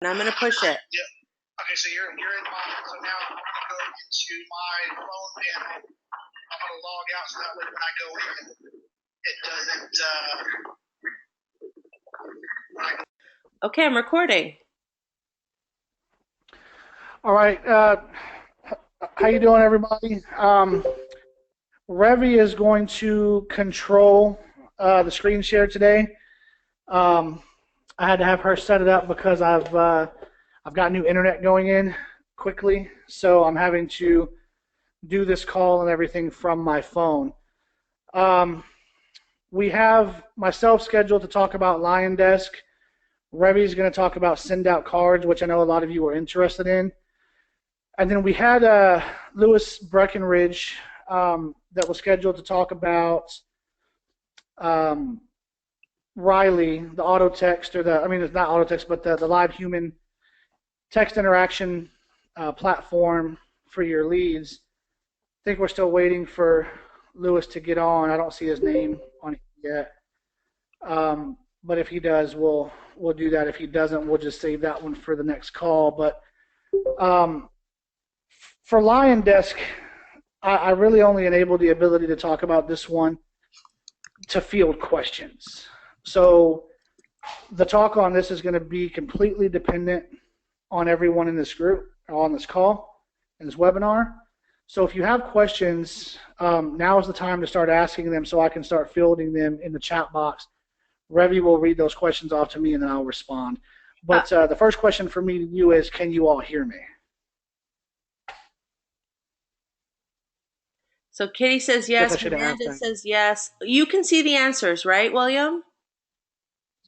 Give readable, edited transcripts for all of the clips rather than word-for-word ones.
I'm going to push it. Yeah. Okay, so you're in mine. So now I'm going to go into my phone panel. I'm going to log out so that way when I go in, it doesn't. Okay, I'm recording. All right. How you doing, everybody? Revy is going to control the screen share today. I had to have her set it up because I've got new internet going in quickly, so I'm having to do this call and everything from my phone. We have myself scheduled to talk about LionDesk. Revy is going to talk about send out cards, which I know a lot of you are interested in. And then we had Lewis Breckenridge that was scheduled to talk about Riley, the auto text, or it's not auto text, but the live human text interaction platform for your leads. I think we're still waiting for Lewis to get on. I don't see his name on it yet. But if he does, we'll do that. If he doesn't, we'll just save that one for the next call. But for LionDesk, I really only enable the ability to talk about this one to field questions. So the talk on this is going to be completely dependent on everyone in this group, or on this call, in this webinar. So if you have questions, now is the time to start asking them so I can start fielding them in the chat box. Revy will read those questions off to me and then I'll respond. But the first question for me to you is, can you all hear me? So Kitty says yes, Amanda says yes. You can see the answers, right, William?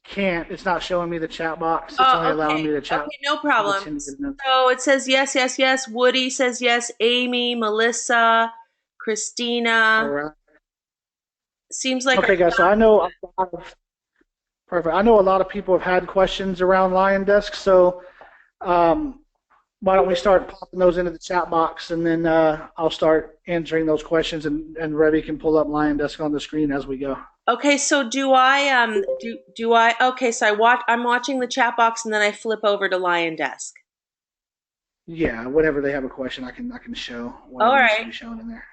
Can't. It's not showing me the chat box. It's only allowing me to chat. Okay, no problem. So it says yes, yes, yes. Woody says yes. Amy, Melissa, Christina. All right. Seems like okay, guys. So I know perfect. I know a lot of people have had questions around LionDesk, so why don't we start popping those into the chat box, and then I'll start answering those questions, and Revy can pull up LionDesk on the screen as we go. Okay, so do I okay, so I'm watching the chat box and then I flip over to LionDesk. Yeah, whenever they have a question, I can show all right. Needs to be shown in there.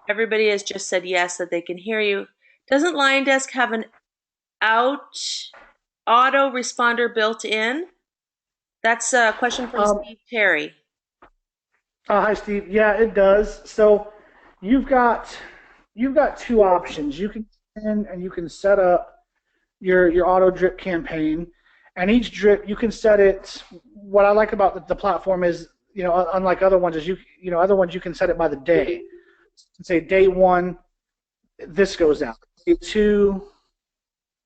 Everybody has just said yes, that they can hear you. Doesn't LionDesk have an auto responder built in? That's a question from Steve Terry. Hi, Steve. Yeah, it does. So you've got two options. You can and you can set up your auto drip campaign, and each drip you can set it. What I like about the platform is, unlike other ones, is other ones you can set it by the day. Say day 1, this goes out. Day 2,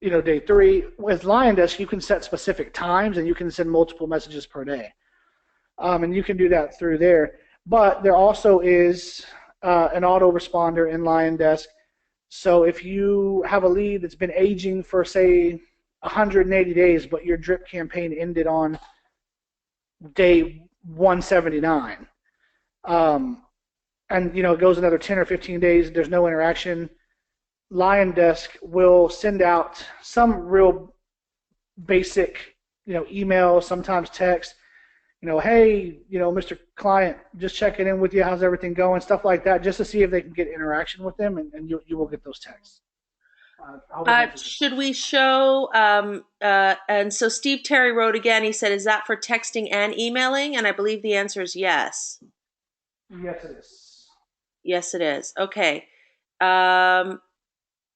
day 3. With LionDesk, you can set specific times, and you can send multiple messages per day, and you can do that through there. But there also is an autoresponder in LionDesk. So if you have a lead that's been aging for, say, 180 days, but your drip campaign ended on day 179, and it goes another 10 or 15 days, there's no interaction, LionDesk will send out some real basic, email, sometimes text, hey, Mr. Client, just checking in with you, how's everything going, stuff like that, just to see if they can get interaction with them, and you will get those texts. Should we show, and so Steve Terry wrote again, he said, is that for texting and emailing? And I believe the answer is yes. Yes, it is. Yes, it is. Okay. The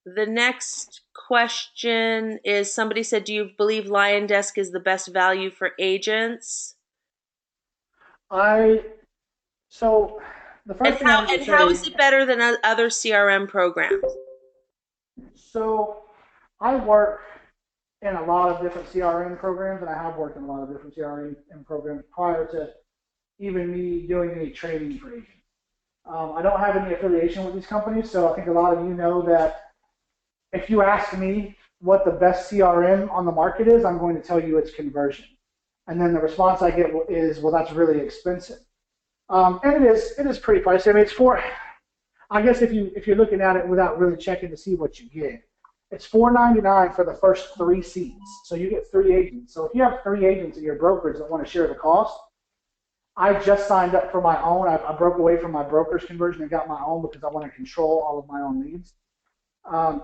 next question is, somebody said, do you believe LionDesk is the best value for agents? So the first thing how is it better than other CRM programs? So I work in a lot of different CRM programs, and I have worked in a lot of different CRM programs prior to even me doing any training for agents. I don't have any affiliation with these companies, so I think a lot of you know that if you ask me what the best CRM on the market is, I'm going to tell you it's Conversion. And then the response I get is, well, that's really expensive. And it is pretty pricey. I mean, it's for, I guess if you're looking at it without really checking to see what you get, It's $4.99 for the first 3 seats. So you get 3 agents. So if you have 3 agents in your brokerage that want to share the cost, I just signed up for my own. I broke away from my broker's conversion and got my own because I want to control all of my own leads.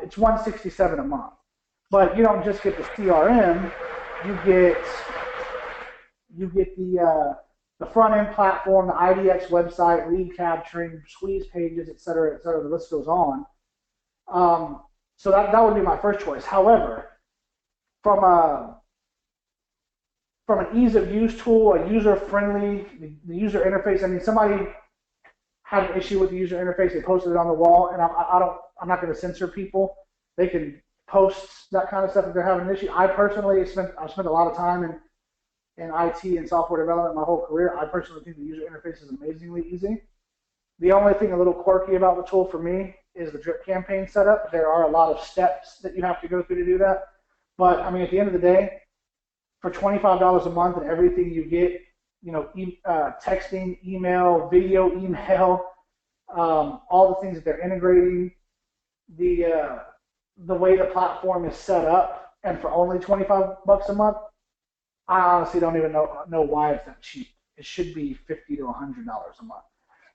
It's $167 a month, but you don't just get the CRM. You get the front end platform, the IDX website, lead capturing, squeeze pages, et cetera, et cetera. The list goes on. So that would be my first choice. However, from an ease of use tool, a user friendly, the user interface. I mean, somebody had an issue with the user interface. They posted it on the wall, and I'm not going to censor people. They can post that kind of stuff if they're having an issue. I've spent a lot of time in IT and software development my whole career. I personally think the user interface is amazingly easy. The only thing a little quirky about the tool for me is the drip campaign setup. There are a lot of steps that you have to go through to do that. But I mean, at the end of the day, for $25 a month and everything you get, texting, email, video, email, all the things that they're integrating, the way the platform is set up, and for only $25 a month, I honestly don't even know why it's that cheap. It should be $50 to $100 a month.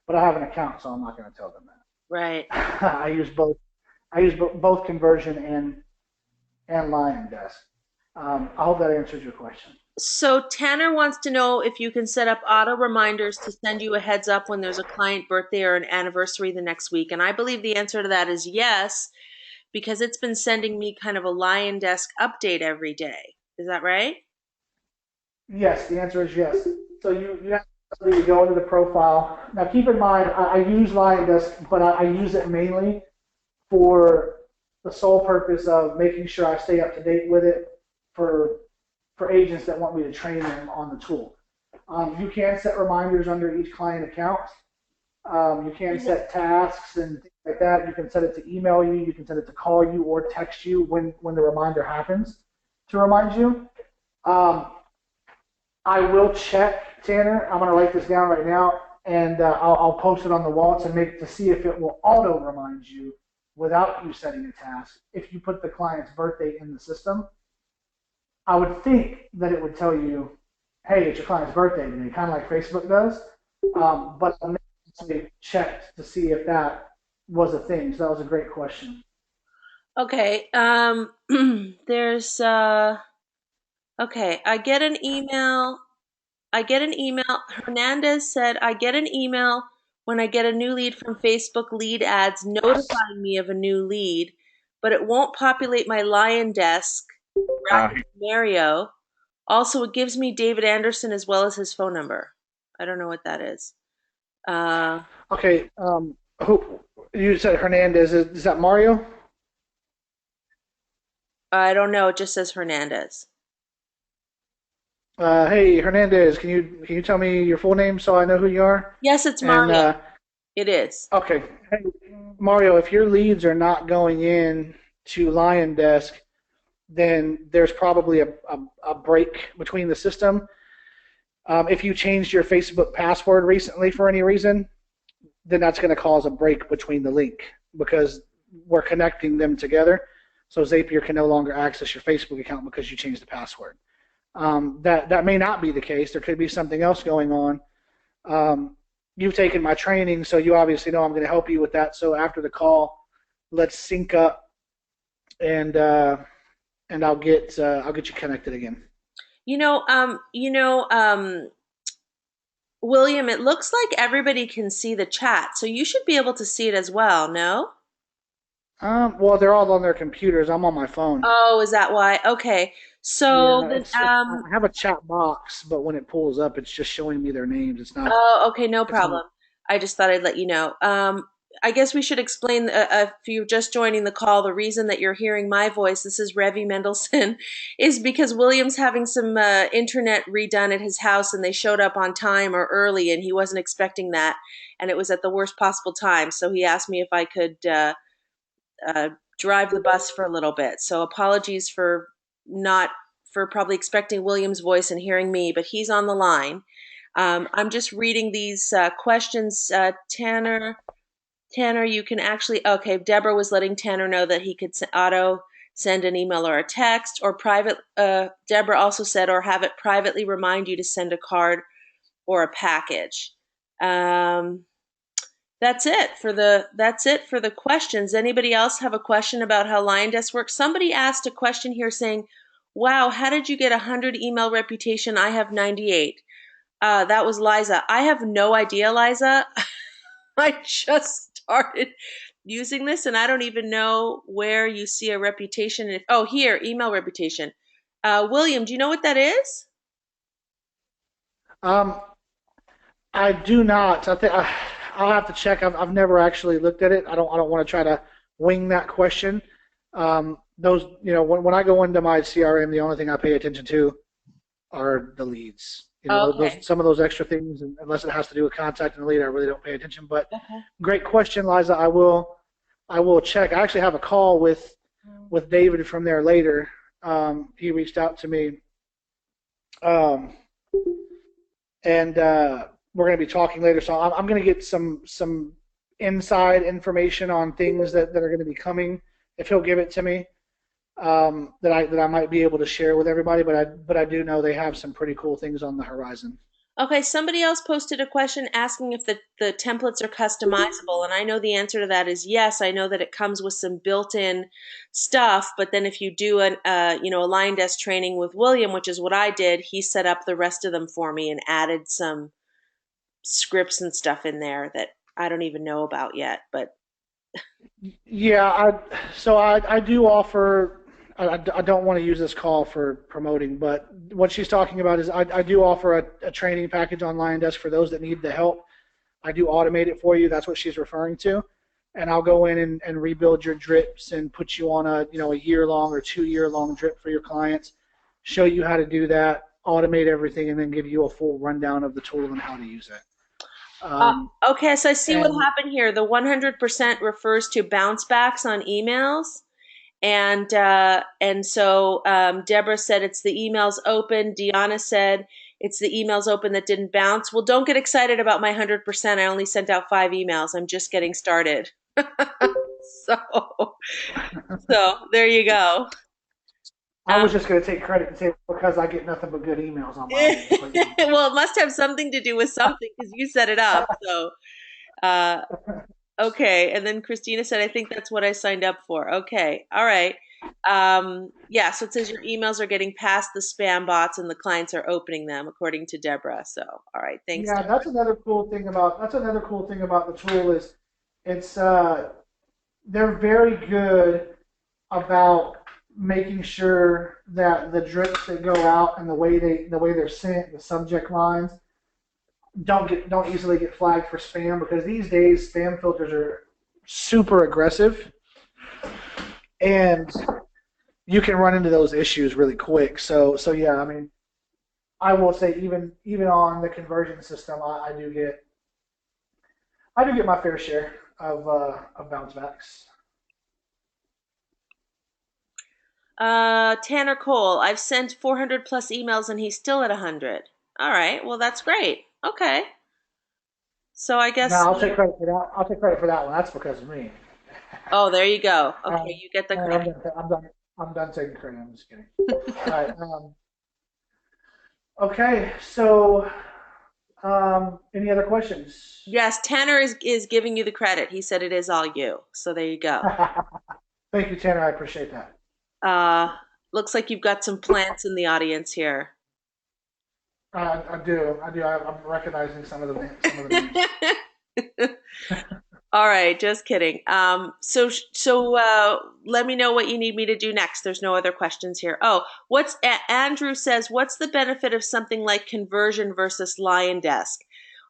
But I have an account, so I'm not going to tell them that. Right. I use both. I use both conversion and LionDesk. I hope that answers your question. So Tanner wants to know if you can set up auto reminders to send you a heads up when there's a client birthday or an anniversary the next week. And I believe the answer to that is yes, because it's been sending me kind of a LionDesk update every day. Is that right? Yes, the answer is yes. So you have to go into the profile. Now keep in mind, I use LionDesk, but I use it mainly for the sole purpose of making sure I stay up to date with it for agents that want me to train them on the tool. You can set reminders under each client account. You can set tasks and things like that. You can set it to email you. You can set it to call you or text you when the reminder happens to remind you. I will check, Tanner. I'm going to write this down right now, and I'll post it on the wall to see if it will auto remind you without you setting a task. If you put the client's birthday in the system, I would think that it would tell you, hey, it's your client's birthday today, kind of like Facebook does. But I actually checked to see if that was a thing. So that was a great question. Okay. There's okay. I get an email. Hernandez said, I get an email when I get a new lead from Facebook lead ads notifying me of a new lead, but it won't populate my LionDesk Mario. Also, it gives me David Anderson as well as his phone number. I don't know what that is. Okay. Who you said Hernandez? Is that Mario? I don't know. It just says Hernandez. Hey Hernandez, can you tell me your full name so I know who you are? Yes, it's Mario. It is. Okay. Hey, Mario, if your leads are not going in to LionDesk, then there's probably a break between the system. If you changed your Facebook password recently for any reason, then that's going to cause a break between the link because we're connecting them together. So Zapier can no longer access your Facebook account because you changed the password. That may not be the case. There could be something else going on. You've taken my training, so you obviously know I'm going to help you with that. So after the call, let's sync up, and I'll get you connected again. William, it looks like everybody can see the chat, so you should be able to see it as well, no? Well, they're all on their computers. I'm on my phone. Oh, is that why? Okay. So Yeah, I have a chat box, but when it pulls up, it's just showing me their names. It's not. Oh, okay, no It's not. problem. I just thought I'd let you know. I guess we should explain, if you're just joining the call, the reason that you're hearing my voice, this is Revy Mendelson, is because William's having some internet redone at his house, and they showed up on time or early, and he wasn't expecting that, and it was at the worst possible time. So he asked me if I could drive the bus for a little bit. So apologies for probably expecting William's voice and hearing me, but he's on the line. I'm just reading these questions. Tanner, you can actually, okay, Deborah was letting Tanner know that he could auto send an email or a text, or private. Deborah also said, or have it privately remind you to send a card or a package. That's it for the questions. Anybody else have a question about how LionDesk works? Somebody asked a question here saying, "Wow, how did you get 100 email reputation? I have 98." That was Liza. I have no idea, Liza. I just started using this, and I don't even know where you see a reputation. Here, email reputation. William, do you know what that is? Um, I do not. I'll have to check. I've never actually looked at it. I don't want to try to wing that question. Those, when I go into my CRM, the only thing I pay attention to are the leads. Okay. Some of those extra things, unless it has to do with contacting the lead, I really don't pay attention. But Okay. great question, Liza. I will check. I actually have a call with David from there later. He reached out to me, and we're going to be talking later. So I'm going to get some inside information on things that are going to be coming, if he'll give it to me, that I might be able to share with everybody. But I do know they have some pretty cool things on the horizon. Okay, somebody else posted a question asking if the templates are customizable, and I know the answer to that is yes. I know that it comes with some built-in stuff, but then if you do a LionDesk training with William, which is what I did, he set up the rest of them for me and added some scripts and stuff in there that I don't even know about yet. But Yeah, I do offer. I don't want to use this call for promoting, but what she's talking about is I do offer a training package on LionDesk for those that need the help. I do automate it for you. That's what she's referring to, and I'll go in and rebuild your drips and put you on a year-long or 2-year-long drip for your clients. Show you how to do that, automate everything, and then give you a full rundown of the tool and how to use it. okay, so I see what And happened here. The 100% refers to bounce backs on emails. And so Deborah said it's the emails open. Deanna said it's the emails open that didn't bounce. Well, don't get excited about my 100%. I only sent out 5 emails. I'm just getting started. so, so there you go. I was just going to take credit and say because I get nothing but good emails on my end. But, Well, it must have something to do with something because you set it up. So, uh, okay. And then Christina said, I think that's what I signed up for. Okay. All right. Yeah. So it says your emails are getting past the spam bots and the clients are opening them, according to Deborah. So, all right. Thanks, yeah, Deborah. that's another cool thing about the tool is it's they're very good about making sure that the drips that go out and the way they're sent, the subject lines don't easily get flagged for spam because these days spam filters are super aggressive and you can run into those issues really quick. So yeah, I mean, I will say even on the conversion system, I do get my fair share of bounce backs. Tanner Cole, I've sent 400 plus emails and he's still at 100. All right. Well, that's great. Okay. So I No, guess, I'll take credit for that. I'll take credit for that one. That's because of me. oh, there you go. Okay. Um, You get the all right, credit. I'm done taking credit. I'm just kidding. All right. Okay. So, any other questions? Yes, Tanner is giving you the credit. He said it is all you. So there you go. Thank you, Tanner. I appreciate that. Uh, looks like you've got some plants in the audience here. I do. I'm recognizing some of the names. All right, just kidding. So let me know what you need me to do next. There's no other questions here. Oh, Andrew says, what's the benefit of something like conversion versus LionDesk?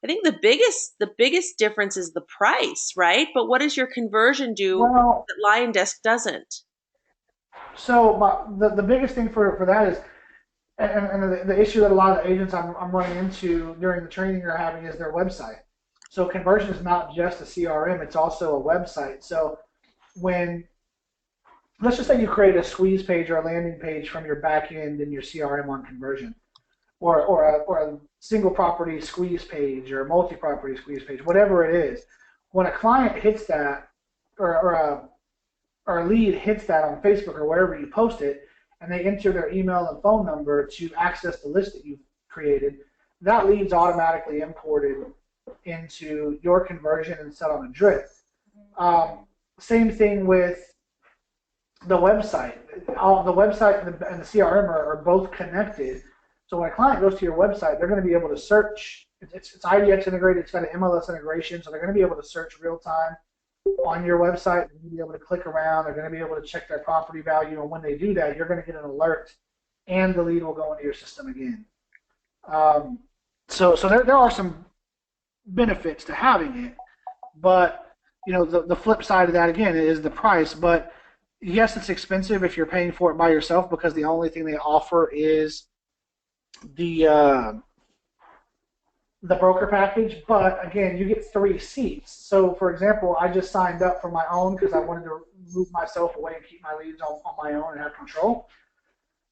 I think the biggest difference is the price, right? But what does your conversion do Well, that LionDesk doesn't? so the biggest thing for that is, and the issue that a lot of agents I'm running into during the training are having is their website. So conversion is not just a CRM; it's also a website. So when let's just say you create a squeeze page or a landing page from your back end in your CRM on conversion, or a single property squeeze page or a multi-property squeeze page, whatever it is. When a client hits that, or or a lead hits that on Facebook or wherever you post it, and they enter their email and phone number to access the list that you've created, that lead's automatically imported into your conversion and set on a drip. Same thing with the website. The website and the CRM are both connected. So when a client goes to your website, they're going to be able to search. It's IDX integrated. It's got an MLS integration, so they're going to be able to search real time on your website. They're going to be able to click around. They're going to be able to check their property value, and when they do that, you're going to get an alert, and the lead will go into your system again. So there are some benefits to having it, but the flip side of that again is the price. But yes, it's expensive if you're paying for it by yourself, because the only thing they offer is the broker package. But again, you get 3 seats. So for example, I just signed up for my own because I wanted to move myself away and keep my leads on my own and have control.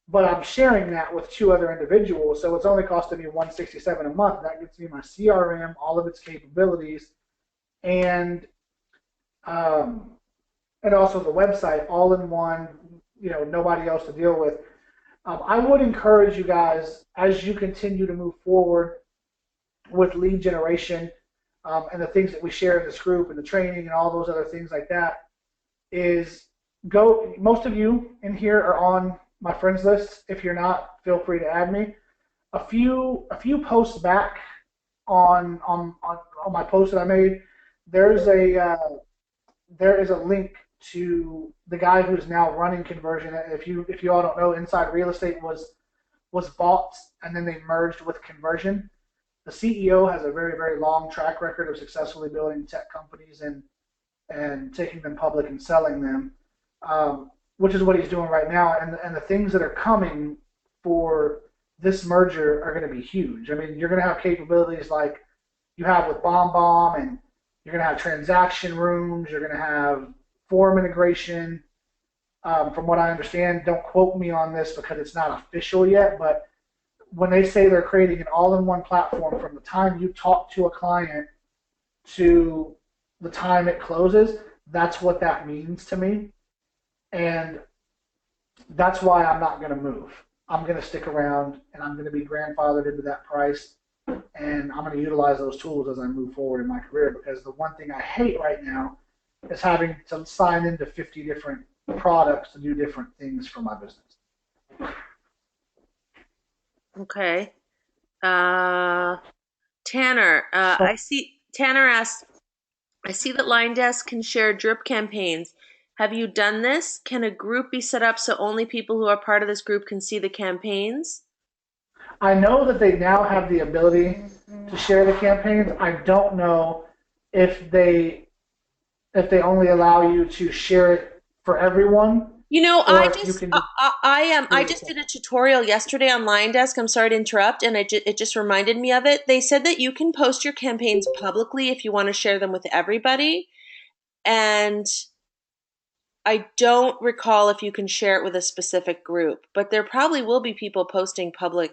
But I'm sharing that with 2 other individuals, so it's only costing me $167 a month. That gets me my CRM, all of its capabilities, and also the website, all in one. Nobody else to deal with. I would encourage you guys, as you continue to move forward with lead generation and the things that we share in this group and the training and all those other things like that, is most of you in here are on my friends list. If you're not, feel free to add me. A few posts back on my post that I made, there is a link to the guy who's now running Conversion. If you all don't know, Inside Real Estate was bought and then they merged with Conversion. The CEO has a very, very long track record of successfully building tech companies and taking them public and selling them, which is what he's doing right now. And the things that are coming for this merger are going to be huge. I mean, you're going to have capabilities like you have with BombBomb, and you're going to have transaction rooms. You're going to have form integration. From what I understand, don't quote me on this because it's not official yet, but when they say they're creating an all-in-one platform from the time you talk to a client to the time it closes, that's what that means to me. And that's why I'm not going to move. I'm going to stick around, and I'm going to be grandfathered into that price, and I'm going to utilize those tools as I move forward in my career, because the one thing I hate right now is having to sign into 50 different products to do different things for my business. Okay. Tanner, Tanner asks, I see that LionDesk can share drip campaigns. Have you done this? Can a group be set up so only people who are part of this group can see the campaigns? I know that they now have the ability to share the campaigns. I don't know if they only allow you to share it for everyone. I just did a tutorial yesterday on LionDesk. I'm sorry to interrupt, and it just reminded me of it. They said that you can post your campaigns publicly if you want to share them with everybody, and I don't recall if you can share it with a specific group, but there probably will be people posting public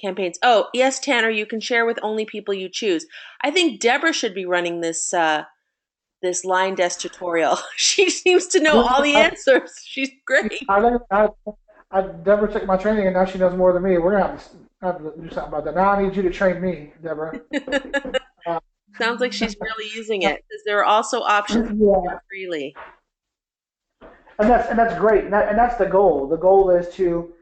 campaigns. Oh, yes, Tanner, you can share with only people you choose. I think Deborah should be running this LionDesk tutorial. She seems to know all the answers. She's great. I Deborah took my training, and now she knows more than me. We're going to have to do something about that. Now I need you to train me, Deborah. Sounds like she's really using it, because there are also options to freely. And that's great, and that's the goal. The goal is to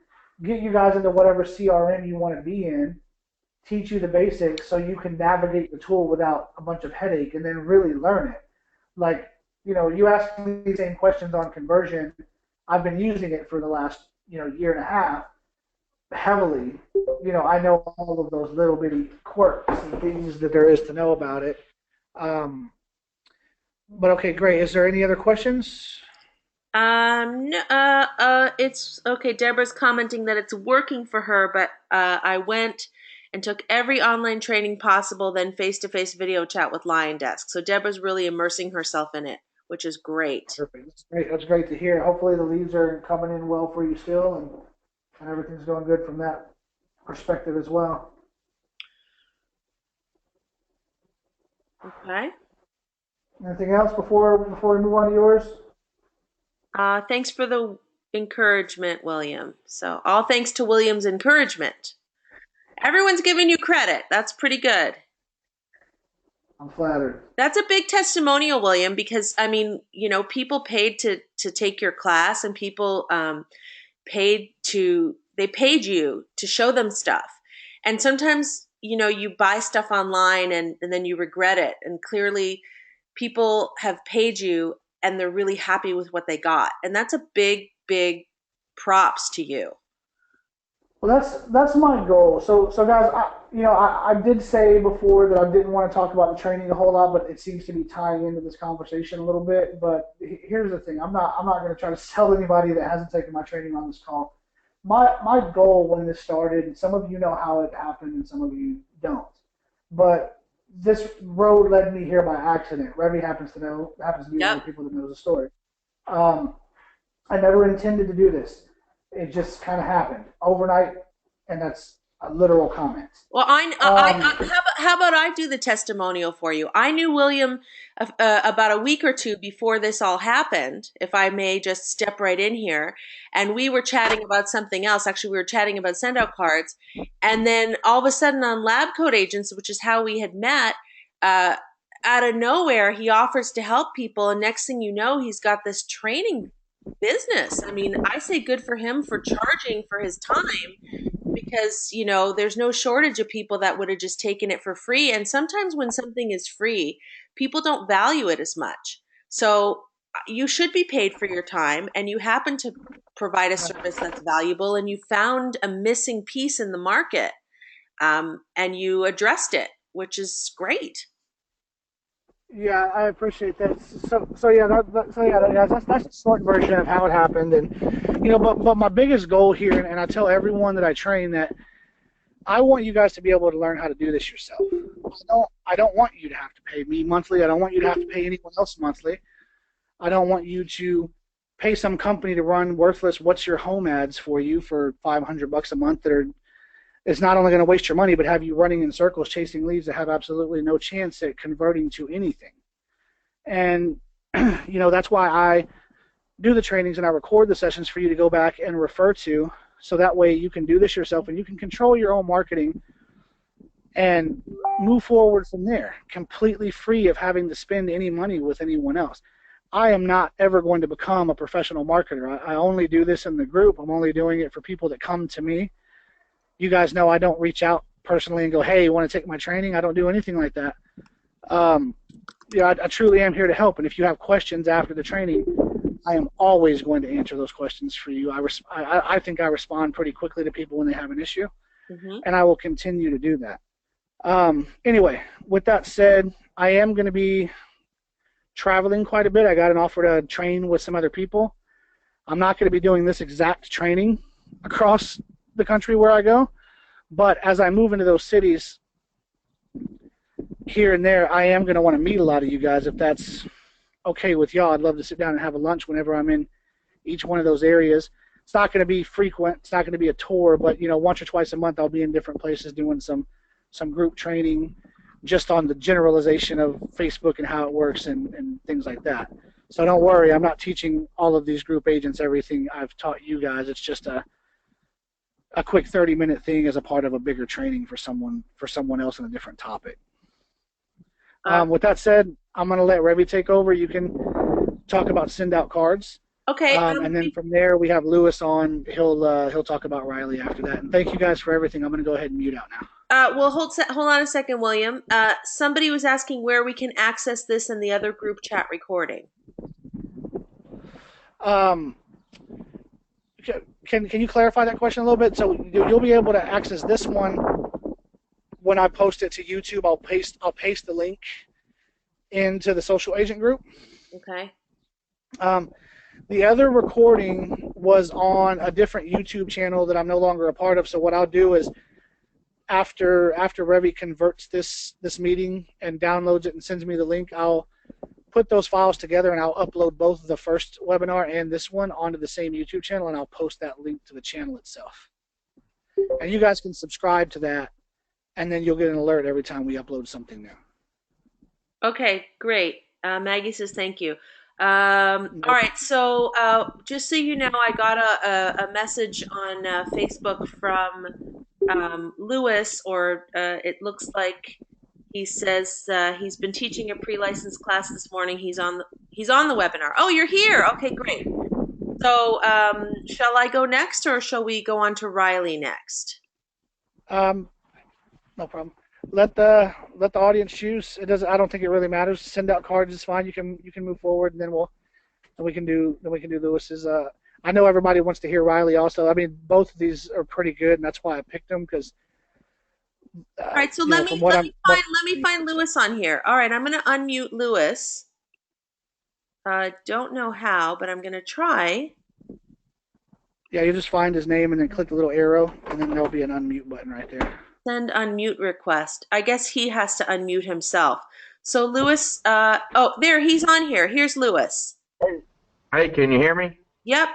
get you guys into whatever CRM you want to be in, teach you the basics so you can navigate the tool without a bunch of headache, and then really learn it. Like, you asked me the same questions on Conversion. I've been using it for the last, year and a half heavily. I know all of those little bitty quirks and things that there is to know about it. But okay, great. Is there any other questions? No, it's okay. Deborah's commenting that it's working for her, but I went and took every online training possible, then face-to-face video chat with LionDesk. So Deborah's really immersing herself in it, which is great. Perfect. That's great to hear. Hopefully the leads are coming in well for you still, and everything's going good from that perspective as well. Okay. Anything else before we move on to yours? Thanks for the encouragement, William. So, all thanks to William's encouragement. Everyone's giving you credit. That's pretty good. I'm flattered. That's a big testimonial, William, because I mean, people paid to take your class, and people they paid you to show them stuff. And sometimes, you buy stuff online and then you regret it. And clearly people have paid you and they're really happy with what they got. And that's a big, big props to you. Well, that's my goal. So guys, I did say before that I didn't want to talk about the training a whole lot, but it seems to be tying into this conversation a little bit. But here's the thing: I'm not going to try to sell anybody that hasn't taken my training on this call. My goal when this started, and some of you know how it happened, and some of you don't. But this road led me here by accident. Revy happens to be one Yep. of the people that knows the story. Um, I never intended to do this. It just kind of happened overnight, and that's a literal comment. Well, Um, how about I do the testimonial for you? I knew William about a week or two before this all happened, if I may just step right in here. And we were chatting about something else. Actually, we were chatting about send out cards. And then all of a sudden on Lab Coat Agents, which is how we had met, uh, out of nowhere, he offers to help people. And next thing you know, he's got this training business. I mean, I say good for him for charging for his time because there's no shortage of people that would have just taken it for free, and sometimes when something is free people don't value it as much. So you should be paid for your time, and you happen to provide a service that's valuable, and you found a missing piece in the market, and you addressed it, which is great. yeah, I appreciate that. So yeah, that's the short version of how it happened, and but my biggest goal here, and I tell everyone that I train that I want you guys to be able to learn how to do this yourself. I don't want you to have to pay me monthly. I don't want you to have to pay anyone else monthly. I don't want you to pay some company to run worthless "What's your home" ads for you for $500 a month that are it's not only going to waste your money, but have you running in circles chasing leads that have absolutely no chance at converting to anything. And that's why I do the trainings and I record the sessions for you to go back and refer to, so that way you can do this yourself and you can control your own marketing and move forward from there, completely free of having to spend any money with anyone else. I am not ever going to become a professional marketer. I only do this in the group. I'm only doing it for people that come to me. You guys know I don't reach out personally and go, hey, you want to take my training? I don't do anything like that. I truly am here to help. And if you have questions after the training, I am always going to answer those questions for you. I think I respond pretty quickly to people when they have an issue, Hmm. and I will continue to do that. Anyway, with that said, I am going to be traveling quite a bit. I got an offer to train with some other people. I'm not going to be doing this exact training across the country where I go, but as I move into those cities here and there, I am going to want to meet a lot of you guys. If that's okay with y'all, I'd love to sit down and have a lunch whenever I'm in each one of those areas. It's not going to be frequent. It's not going to be a tour, but once or twice a month I'll be in different places doing some group training just on the generalization of Facebook and how it works and things like that. So don't worry, I'm not teaching all of these group agents everything I've taught you guys. It's just a quick 30-minute thing as a part of a bigger training for someone else on a different topic. With that said, I'm going to let Revy take over. You can talk about send out cards. Okay. And then from there, we have Lewis on. He'll talk about Riley after that. And thank you guys for everything. I'm going to go ahead and mute out now. Well, hold on a second, William. Somebody was asking where we can access this and the other group chat recording. Um, can you clarify that question a little bit? So you'll be able to access this one when I post it to YouTube. I'll paste the link into the social agent group. Okay. The other recording was on a different YouTube channel that I'm no longer a part of. So what I'll do is after Revy converts this meeting and downloads it and sends me the link, I'll put those files together and I'll upload both the first webinar and this one onto the same YouTube channel, and I'll post that link to the channel itself. And you guys can subscribe to that, and then you'll get an alert every time we upload something new. Okay, great. Maggie says thank you. All Nope. right, so just so you know, I got a message on Facebook from Lewis, or it looks like he says he's been teaching a pre-licensed class this morning. He's on the webinar. Oh, you're here. Okay, great. So shall I go next, or shall we go on to Riley next? Um, no problem. Let the audience choose. It doesn't. I don't think it really matters. Send out cards is fine. You can move forward, and then we can do Lewis's. I know everybody wants to hear Riley also. I mean, both of these are pretty good, and that's why I picked them because All right, so you know from what I'm what. let me find Lewis on here. All right, I'm going to unmute Lewis. Don't know how, but I'm going to try. Yeah, you just find his name and then click the little arrow, and then there'll be an unmute button right there. Send unmute request. I guess he has to unmute himself. So Lewis, oh, there, he's on here. Here's Lewis. Hey, can you hear me? Yep.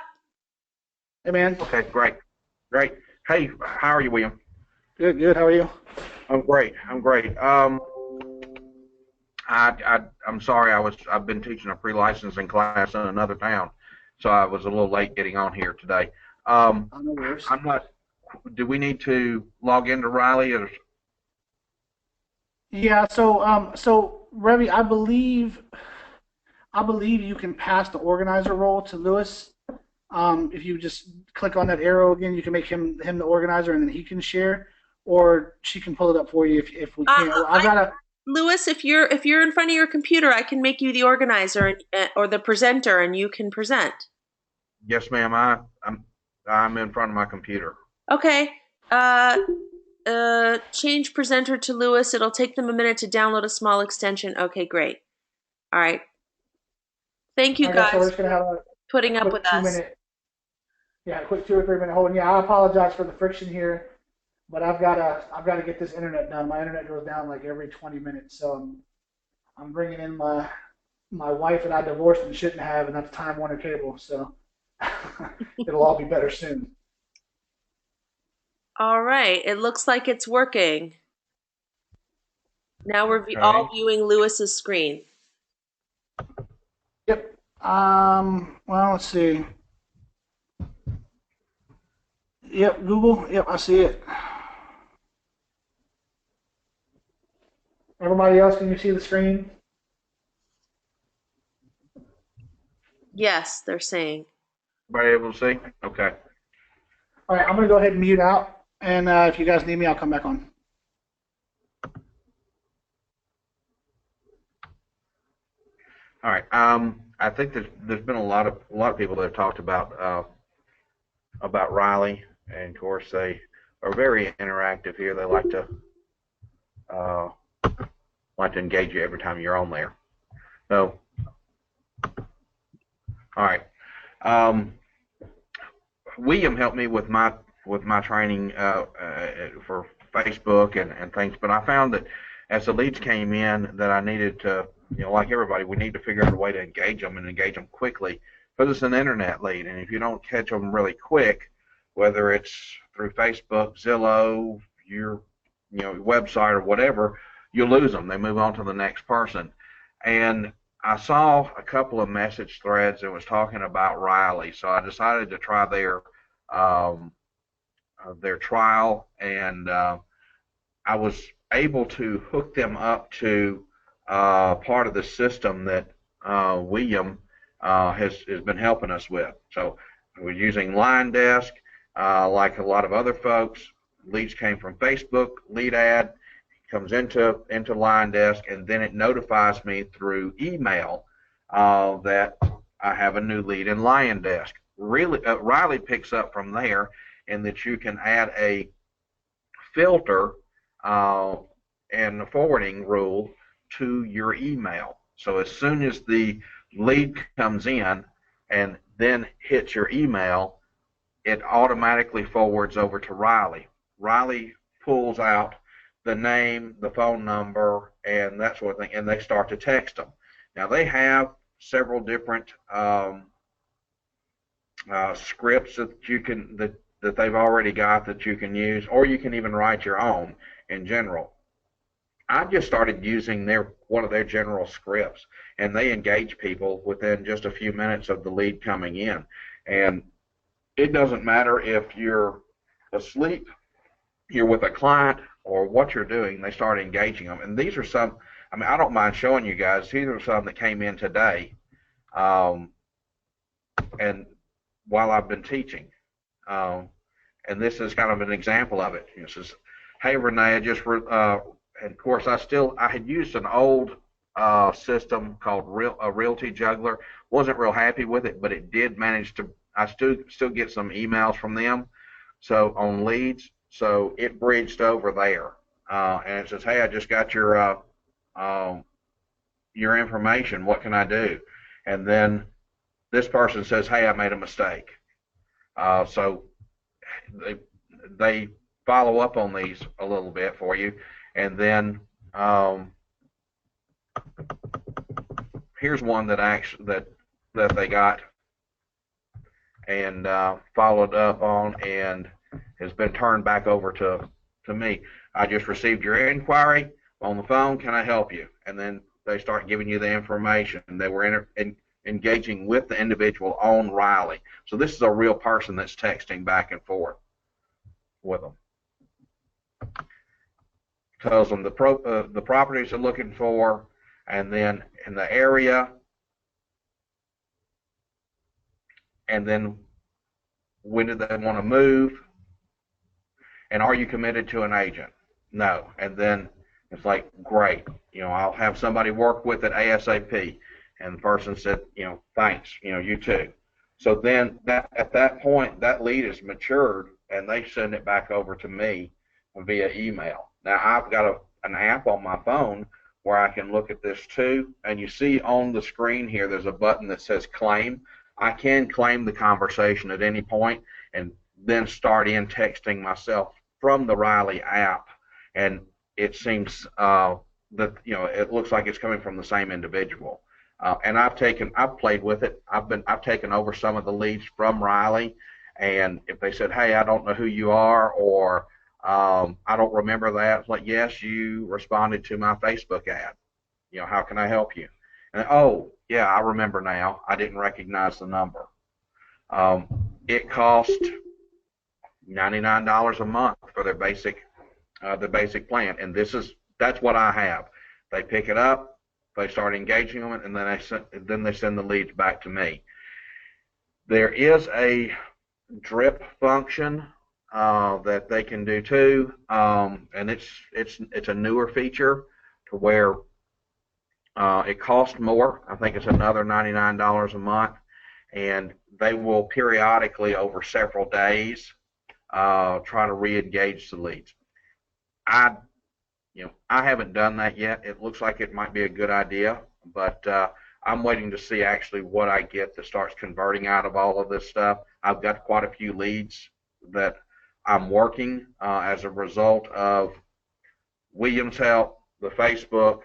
Hey, man. Okay, great. Great. Hey, how are you, William? Good, good. How are you? I'm great. I'm great. I'm sorry. I've been teaching a pre-licensing class in another town, so I was a little late getting on here today. No worries. I'm not. Do we need to log into Riley? Or, Yeah. So Revy, I believe you can pass the organizer role to Lewis. If you just click on that arrow again, you can make him the organizer, and then he can share, or she can pull it up for you if we can't. I've got to. Lewis, if you're in front of your computer, I can make you the organizer or the presenter, and you can present. yes, ma'am. I'm in front of my computer. Okay. Change presenter to Lewis. It'll take them a minute to download a small extension. Okay, great. All right. Thank you Okay, so we're guys just gonna have a putting up quick with 2 us. minute. Yeah, a quick 2 or 3 minute hold. And yeah, I apologize for the friction here, but I've got to get this internet done. My internet goes down like every 20 minutes, so I'm bringing in my wife that I divorced and shouldn't have, and that's Time Warner Cable. So it'll all be better soon. All right. It looks like it's working. Now we're Okay. all viewing Lewis's screen. Yep. Well, let's see. Yep, Google. Yep, I see it. Everybody else, can you see the screen? Yes, they're saying. Everybody able to see? Okay. All right, I'm gonna go ahead and mute out, and if you guys need me, I'll come back on. All right. I think there's been a lot of people that have talked about Riley, and of course they are very interactive here. They uh, like to engage you every time you're on there. So, all right. William helped me with my training for Facebook and things, but I found that as the leads came in, that I needed to, like everybody, we need to figure out a way to engage them and engage them quickly, because it's an internet lead, and if you don't catch them really quick, whether it's through Facebook, Zillow, your website or whatever, you lose them. They move on to the next person. And I saw a couple of message threads that was talking about Riley, so I decided to try their trial, and I was able to hook them up to part of the system that William has been helping us with. So we're using LionDesk, like a lot of other folks. Leads came from Facebook, lead ad comes into LionDesk, and then it notifies me through email that I have a new lead in LionDesk. Really, Riley picks up from there, and that you can add a filter and a forwarding rule to your email. So as soon as the lead comes in and then hits your email, it automatically forwards over to Riley. Riley pulls out the name, the phone number, and that sort of thing, and they start to text them. Now they have several different scripts that you can that they've already got that you can use, or you can even write your own in general. I just started using one of their general scripts, and they engage people within just a few minutes of the lead coming in. And it doesn't matter if you're asleep, you're with a client, or what you're doing, they start engaging them. And these are some, I mean, I don't mind showing you guys, these are some that came in today, um, and while I've been teaching. Um, and this is kind of an example of it. It says, hey, Renee, and of course, I had used an old system called Realty Juggler. Wasn't real happy with it, but it did manage to. I still get some emails from them, so on leads. So it bridged over there, and it says, "Hey, I just got your information. What can I do?" And then this person says, "Hey, I made a mistake." So they they follow up on these a little bit for you, and then um, here's one that they got and followed up on and has been turned back over to me. I just received your inquiry on the phone. Can I help you? And then they start giving you the information. They were engaging with the individual on Riley. So this is a real person that's texting back and forth with them. Tells them the properties they're looking for, and then in the area, and then when do they want to move, and are you committed to an agent? No. And then it's like, great, I'll have somebody work with it ASAP. And the person said, thanks, you too. So then at that point, that lead is matured, and they send it back over to me via email. Now I've got an app on my phone where I can look at this too, and you see on the screen here there's a button that says claim. I can claim the conversation at any point and then start in texting myself from the Riley app, and it seems that it looks like it's coming from the same individual. And I've played with it. I've taken over some of the leads from Riley, and if they said, "Hey, I don't know who you are," or "I don't remember that," it's like, "Yes, you responded to my Facebook ad. How can I help you?" And oh, yeah, I remember now. I didn't recognize the number. It cost $99 a month for the basic plan, and that's what I have. They pick it up, they start engaging them, and then they send the leads back to me. There is a drip function that they can do too, and it's a newer feature to where it costs more. I think it's another $99 a month, and they will periodically over several days try to re-engage the leads. I haven't done that yet. It looks like it might be a good idea, but I'm waiting to see actually what I get that starts converting out of all of this stuff. I've got quite a few leads that I'm working as a result of William's help, the Facebook,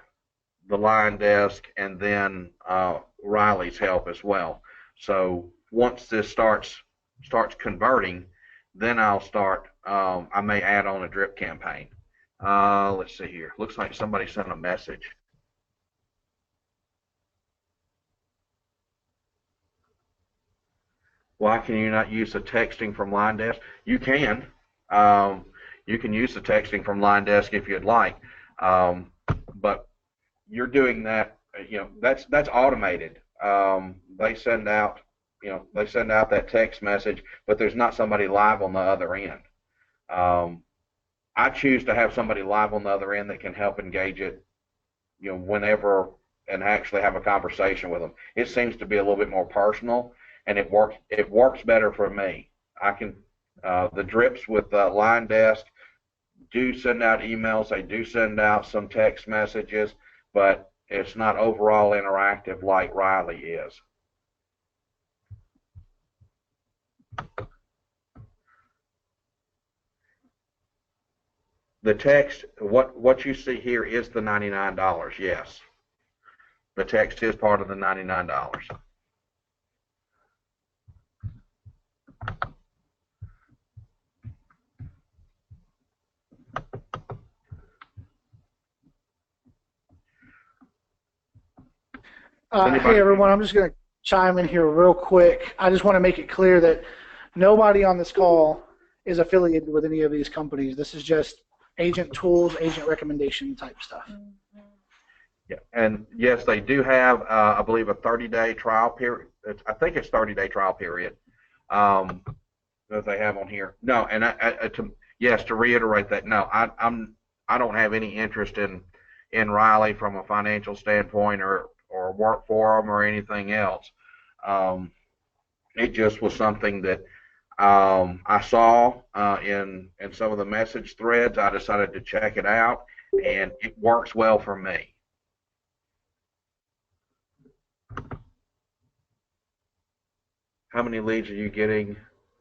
the line desk, and then Riley's help as well. So once this starts converting, then I'll start. I may add on a drip campaign. Let's see here. Looks like somebody sent a message. Why can you not use the texting from line desk? You can. You can use the texting from line desk if you'd like, but you're doing that. That's automated. They send out that text message, but there's not somebody live on the other end. I choose to have somebody live on the other end that can help engage it, whenever, and actually have a conversation with them. It seems to be a little bit more personal, and it works better for me. I can the drips with line desk do send out emails. They do send out some text messages, but it's not overall interactive like Riley is. The text, what you see here is the $99. Yes, the text is part of the $99. Hey everyone, I'm just going to chime in here real quick. I just want to make it clear that nobody on this call is affiliated with any of these companies. This is just agent tools, agent recommendation type stuff. Yeah, and yes, they do have, I believe, a 30-day trial period. I think it's 30-day trial period that they have on here. No, and yes, to reiterate that, no, I don't have any interest in Riley from a financial standpoint or work for them or anything else. It just was something that I saw in some of the message threads. I decided to check it out, and it works well for me. How many leads are you getting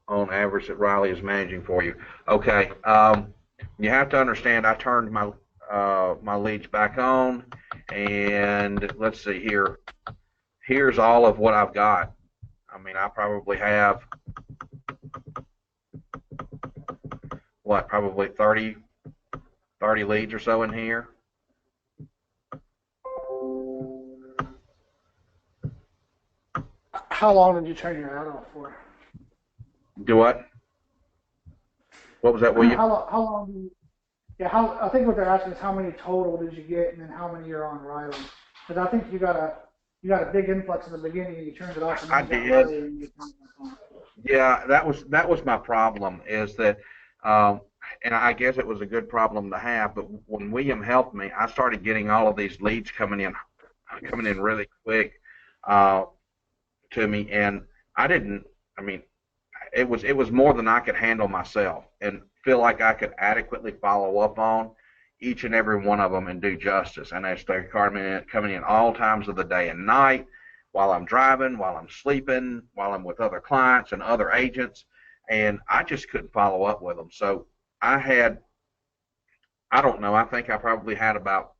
on average that Riley is managing for you? Okay, you have to understand I turned my my leads back on, and let's see here. Here's all of what I've got. I mean, I probably have what, probably 30 leads or so in here. How long did you turn your ad off for? Do what? What was that, William? How long do you, yeah, I think what they're asking is how many total did you get and then how many are on Riley? Because I think you got a big influx in the beginning and you turned it off and then you got Riley and you turned it back on. Yeah, that was my problem, is that and I guess it was a good problem to have, but when William helped me, I started getting all of these leads coming in really quick to me, and I mean, it was more than I could handle myself and feel like I could adequately follow up on each and every one of them and do justice. And they started coming in all times of the day and night, while I'm driving, while I'm sleeping, while I'm with other clients and other agents, and I just couldn't follow up with them. So I don't know, I think I probably had about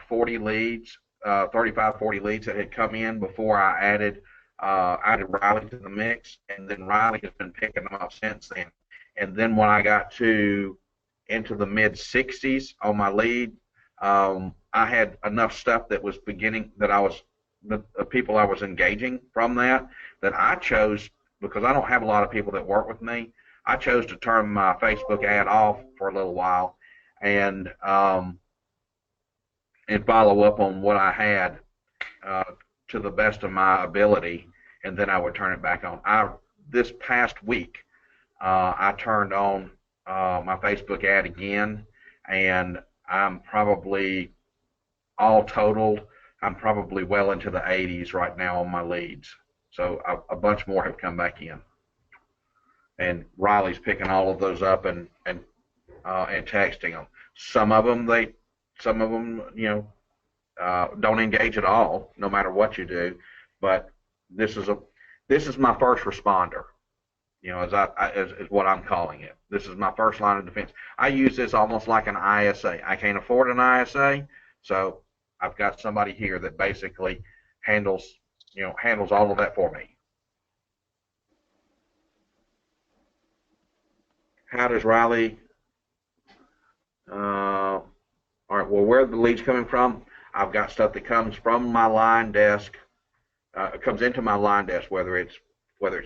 40 leads, 35, 40 leads that had come in before I added Riley to the mix, and then Riley has been picking them up since then. And then when I got into the mid 60s on my lead, I had enough stuff that was beginning, that the people I was engaging from that I chose, because I don't have a lot of people that work with me, I chose to turn my Facebook ad off for a little while and follow up on what I had to the best of my ability, and then I would turn it back on. This past week, I turned on my Facebook ad again, and I'm probably, all totaled, I'm probably well into the 80s right now on my leads. So a bunch more have come back in, and Riley's picking all of those up and texting them. Some of them, don't engage at all, no matter what you do. But this is my first responder. Is what I'm calling it. This is my first line of defense. I use this almost like an ISA. I can't afford an ISA, so I've got somebody here that basically handles all of that for me. How does Riley? All right. Well, where are the leads coming from? I've got stuff that comes from my line desk. Comes into my line desk, whether it's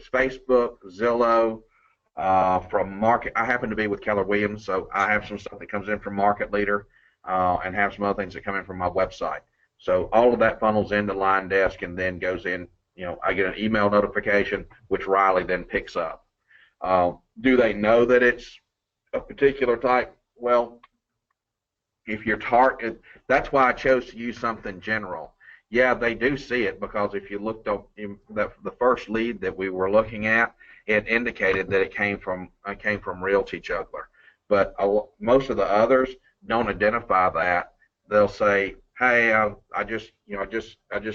Facebook, Zillow, from Market. I happen to be with Keller Williams, so I have some stuff that comes in from Market Leader, and have some other things that come in from my website. So all of that funnels into line desk and then goes in. I get an email notification, which Riley then picks up. Do they know that it's a particular type? Well, if you're that's why I chose to use something general. Yeah, they do see it, because if you looked up the first lead that we were looking at, it indicated that it came from Realty Juggler. But most of the others don't identify that. They'll say, "Hey, I just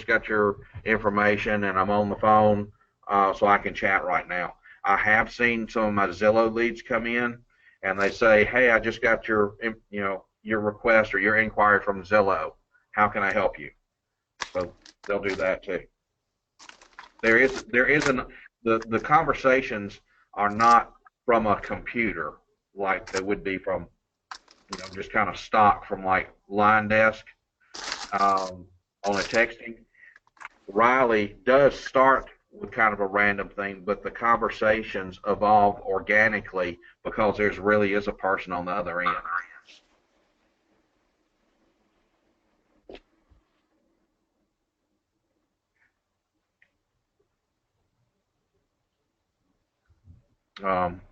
got your information and I'm on the phone, so I can chat right now." I have seen some of my Zillow leads come in, and they say, "Hey, I just got your request or your inquiry from Zillow. How can I help you?" So they'll do that too. The conversations are not from a computer like they would be from, just kind of stock from like line desk on a texting. Riley does start with kind of a random thing, but the conversations evolve organically because there's really is a person on the other end.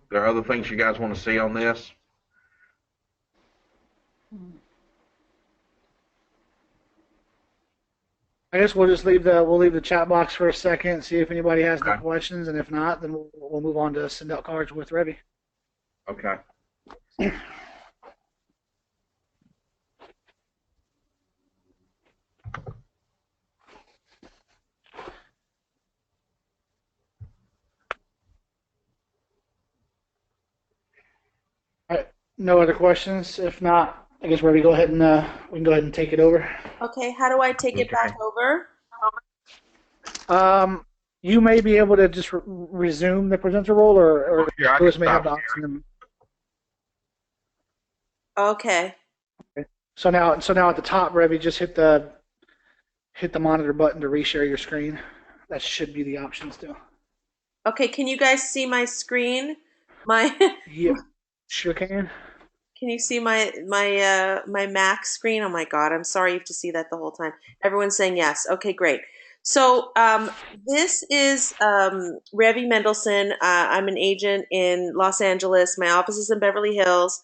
There are other things you guys want to see on this? I guess we'll leave the chat box for a second, see if anybody has any Okay. questions, and if not, then we'll move on to send out cards with Revy. Okay. All right, no other questions. If not, I guess Revy, we can go ahead and take it over. Okay, how do I take it back Okay. over? You may be able to just resume the presenter role, or Here, I can Lewis may have stop the sharing. option. Okay. So now at the top, Revy, just hit the monitor button to reshare your screen. That should be the option still. Okay, can you guys see my screen? My Yeah, sure can. Can you see my Mac screen? Oh my God, I'm sorry you have to see that the whole time. Everyone's saying yes. Okay, great. So this is Revy Mendelson. I'm an agent in Los Angeles. My office is in Beverly Hills,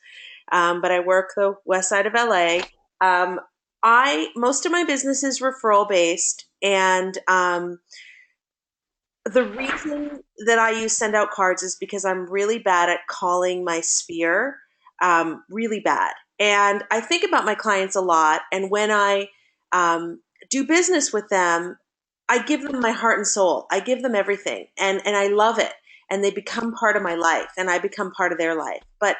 but I work the west side of LA. Um, I most of my business is referral based, and the reason that I use send out cards is because I'm really bad at calling my sphere, really bad. And I think about my clients a lot. And when I do business with them, I give them my heart and soul. I give them everything, and I love it. And they become part of my life, and I become part of their life. But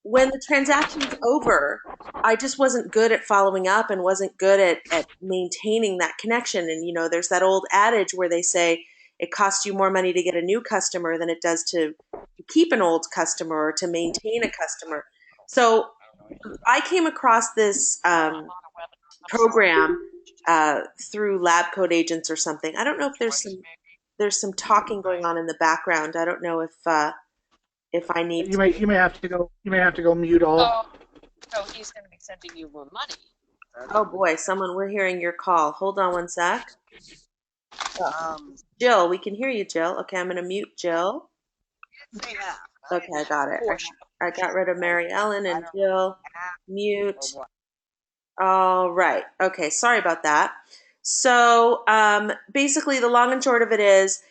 when the transaction's over, I just wasn't good at following up and wasn't good at maintaining that connection. And, there's that old adage where they say it costs you more money to get a new customer than it does to keep an old customer or to maintain a customer. So I came across this program through Lab Code Agents or something. I don't know if there's some talking going on in the background. I don't know if I need You may have to go mute all. So he's going to be sending you more money. Oh boy, we're hearing your call. Hold on one sec. Um, Jill, we can hear you, Jill. Okay, I'm going to mute Jill. they have. Okay, I got it. I got rid of Mary Ellen and Jill. Mute. All right. Okay, sorry about that. So basically, the long and short of it is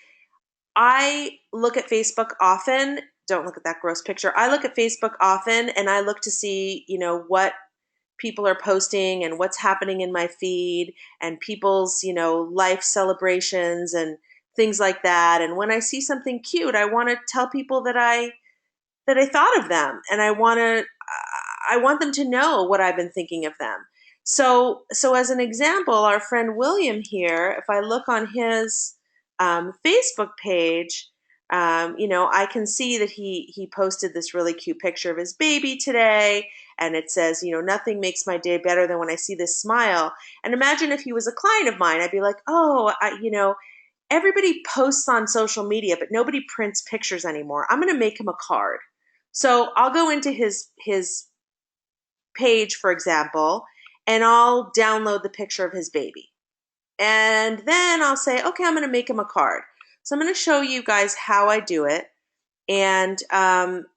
I look at Facebook often. Don't look at that gross picture. I look at Facebook often and I look to see, what people are posting and what's happening in my feed and people's, life celebrations and things like that. And when I see something cute, I want to tell people that I thought of them and I want them to know what I've been thinking of them. So as an example, our friend William here, if I look on his Facebook page, I can see that he posted this really cute picture of his baby today, and it says, nothing makes my day better than when I see this smile. And imagine if he was a client of mine, I'd be like, oh, everybody posts on social media, but nobody prints pictures anymore. I'm going to make him a card. So I'll go into his page, for example, and I'll download the picture of his baby. And then I'll say, okay, I'm going to make him a card. So I'm going to show you guys how I do it. And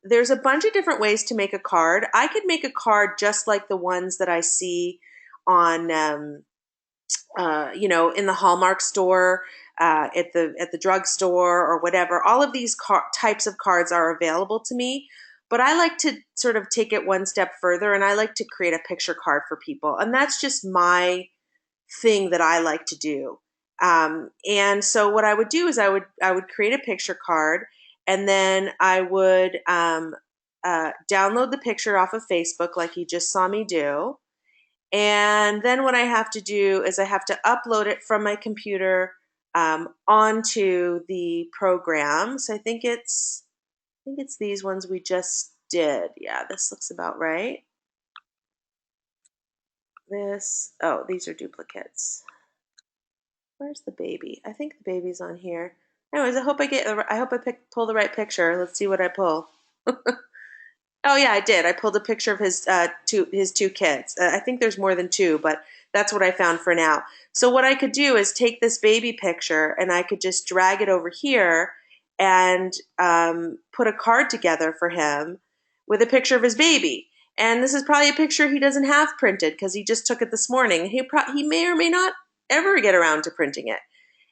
there's a bunch of different ways to make a card. I could make a card just like the ones that I see on, in the Hallmark store, at the drugstore or whatever. All of these types of cards are available to me. But I like to sort of take it one step further, and I like to create a picture card for people. And that's just my thing that I like to do. And so what I would do is I would create a picture card, and then I would download the picture off of Facebook, like you just saw me do. And then what I have to do is I have to upload it from my computer onto the program. So I think it's these ones we just did. Yeah, this looks about right. These are duplicates. Where's the baby? I think the baby's on here. Anyways, pull the right picture. Let's see what I pull. Oh yeah, I did. I pulled a picture of his two kids. I think there's more than two, but that's what I found for now. So what I could do is take this baby picture and I could just drag it over here and put a card together for him with a picture of his baby. And this is probably a picture he doesn't have printed because he just took it this morning. He may or may not ever get around to printing it.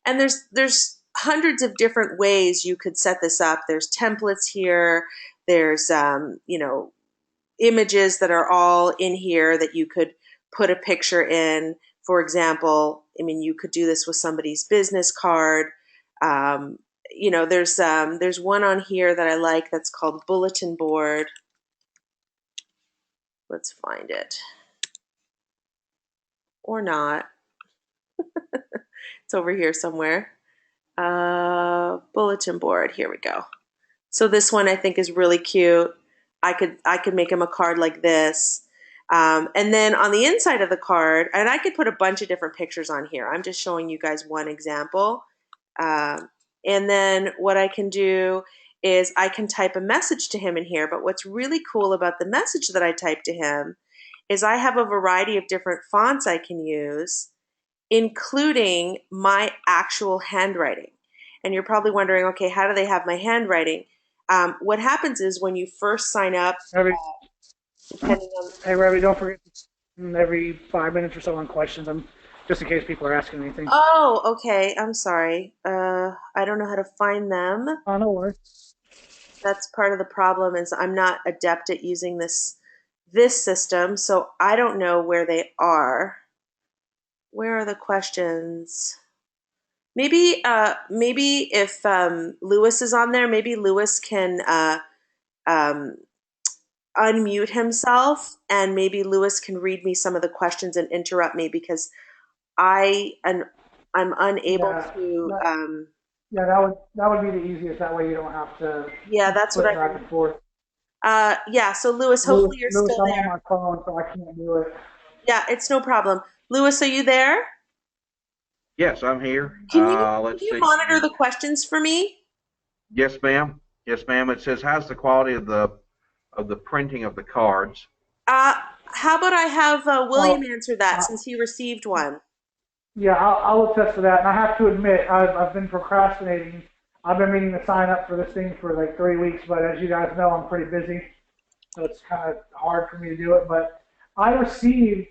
And there's hundreds of different ways you could set this up. There's templates here. There's images that are all in here that you could put a picture in. For example, I mean, you could do this with somebody's business card. There's one on here that I like that's called bulletin board. Let's find it. Or not. It's over here somewhere. Bulletin board. Here we go. So this one I think is really cute. I could make him a card like this. And then on the inside of the card, and I could put a bunch of different pictures on here. I'm just showing you guys one example. And then what I can do is I can type a message to him in here. But what's really cool about the message that I type to him is I have a variety of different fonts I can use, including my actual handwriting. And you're probably wondering, okay, how do they have my handwriting? What happens is when you first sign up, depending on... Hey, Revy, don't forget every 5 minutes or so on questions, just in case people are asking anything. Oh, okay. I'm sorry. I don't know how to find them. Oh, no worries. That's part of the problem is I'm not adept at using this system, so I don't know where they are. Where are the questions? Maybe if Lewis is on there, maybe Lewis can unmute himself, and maybe Lewis can read me some of the questions and interrupt me because I'm unable to. Yeah, that would be the easiest. That way you don't have to. Yeah, that's what back and forth. Yeah. So Lewis, hopefully you're still there. I'm on my phone, so I can't do it. Yeah, it's no problem. Lewis, are you there? Yes, I'm here. Can Let's you see. monitor the questions for me? Yes, ma'am. Yes, ma'am. It says, how's the quality of the printing of the cards? How about I have William answer that since he received one? Yeah, I'll attest to that. And I have to admit, I've been procrastinating. I've been meaning to sign up for this thing for like 3 weeks, but as you guys know, I'm pretty busy, so it's kind of hard for me to do it. But I received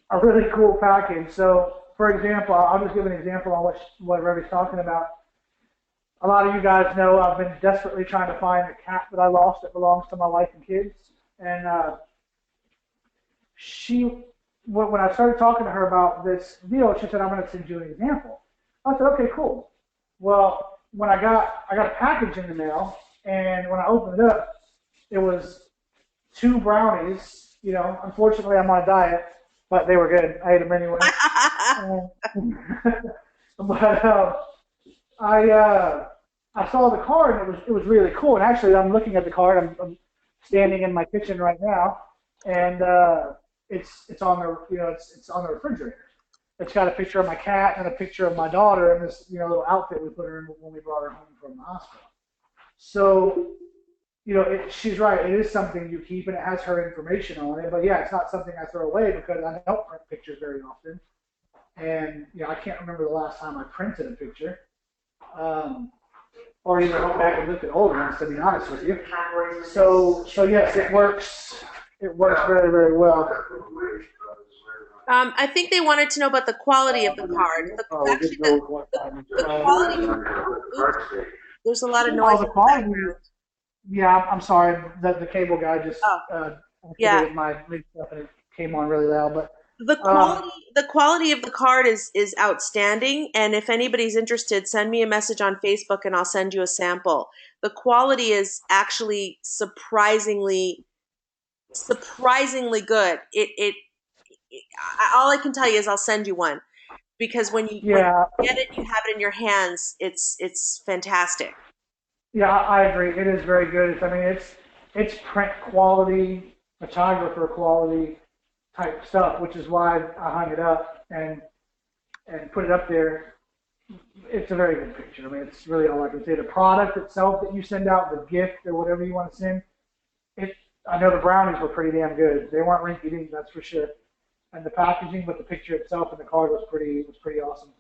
a really cool package. So, for example, I'll just give an example on what Revy's talking about. A lot of you guys know I've been desperately trying to find the cat that I lost that belongs to my wife and kids. And when I started talking to her about this deal, she said, I'm going to send you an example. I said, okay, cool. Well, when I got a package in the mail, and when I opened it up, it was 2 brownies. You know, unfortunately, I'm on a diet, but they were good. I ate them anyway. But I saw the card, and it was really cool. And actually, I'm looking at the card. I'm standing in my kitchen right now, and it's on the it's on the refrigerator. It's got a picture of my cat and a picture of my daughter and this little outfit we put her in when we brought her home from the hospital. So she's right. It is something you keep, and it has her information on it. But yeah, it's not something I throw away because I don't print pictures very often, and I can't remember the last time I printed a picture, or even went back and looked at old ones. To be honest with you, so yes, it works. It works very, very well. I think they wanted to know about the quality of the card. The quality. Oops, there's a lot of noise. The quality. Yeah, I'm sorry. The cable guy just activated my stuff and it came on really loud. But the quality of the card is outstanding. And if anybody's interested, send me a message on Facebook and I'll send you a sample. The quality is actually surprisingly good. All I can tell you is I'll send you one because when you get it, you have it in your hands. It's fantastic. Yeah, I agree. It is very good. I mean, it's print quality, photographer quality type stuff, which is why I hung it up and put it up there It's a very good picture. I mean, it's really all I can say. The product itself that you send out, the gift or whatever you want to send, it. I know the brownies were pretty damn good. They weren't rinky dink, that's for sure. And the packaging, but the picture itself and the card was pretty awesome.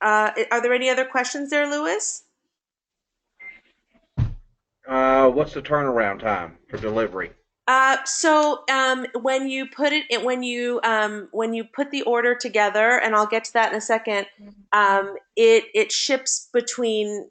Are there any other questions there, Lewis? What's the turnaround time for delivery? When you put when you put the order together, and I'll get to that in a second, it ships between.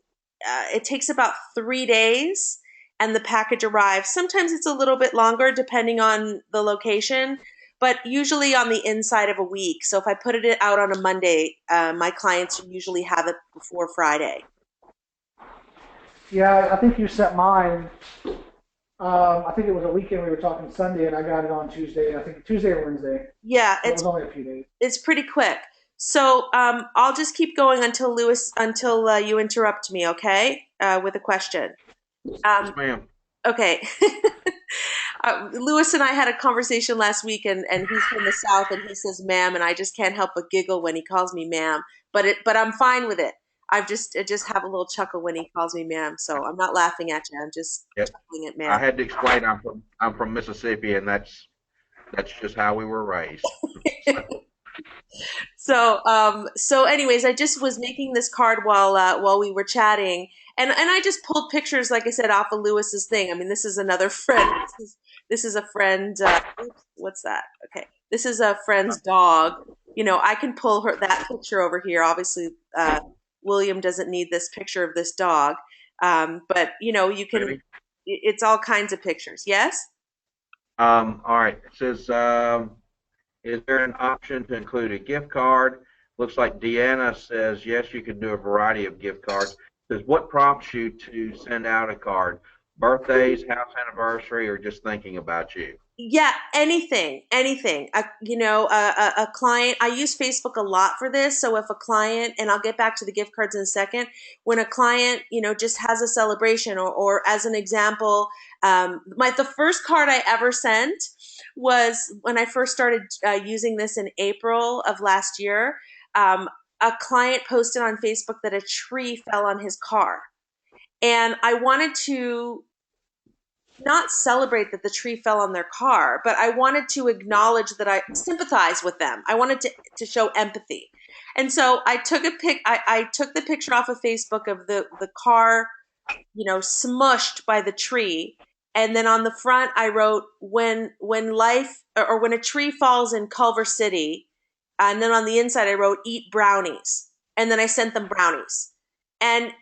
It takes about 3 days, and the package arrives. Sometimes it's a little bit longer depending on the location, but usually on the inside of a week. So if I put it out on a Monday, my clients usually have it before Friday. Yeah, I think you sent mine. I think it was a weekend we were talking Sunday, and I got it on Tuesday. I think Tuesday or Wednesday. Yeah, So it was only a few days. it's pretty quick. So I'll just keep going until you interrupt me, okay? With a question. Yes, Um, ma'am. okay. Lewis and I had a conversation last week, and he's from the South, and he says "ma'am," and I just can't help but giggle when he calls me "ma'am." But I'm fine with it. I just have a little chuckle when he calls me "ma'am," so I'm not laughing at you. I'm just Yep. chuckling at I "ma'am." had to explain I'm from Mississippi, and that's just how we were raised. So, So anyways, I just was making this card while we were chatting, and I just pulled pictures, like I said, off of Lewis's thing. I mean, this is another friend. This is a friend. Oops, what's that? Okay, this is a friend's dog. You know, I can pull her that picture over here. Obviously, William doesn't need this picture of this dog, but you know, you can. ready? It's all kinds of pictures. Yes. All right. It says, is there an option to include a gift card? Looks like Deanna says yes, you can do a variety of gift cards. It says, what prompts you to send out a card? Birthdays, house anniversary, or just thinking about you? Yeah, anything. A client. I use Facebook a lot for this. So if a client, and I'll get back to the gift cards in a second, when a client, just has a celebration, or as an example, the first card I ever sent was when I first started using this in April of last year. A client posted on Facebook that a tree fell on his car, and I wanted to not celebrate that the tree fell on their car, but I wanted to acknowledge that I sympathize with them. I wanted to show empathy. And so I took the picture off of Facebook of the car, smushed by the tree. And then on the front I wrote when life or when a tree falls in Culver City, and then on the inside I wrote eat brownies. And then I sent them brownies. And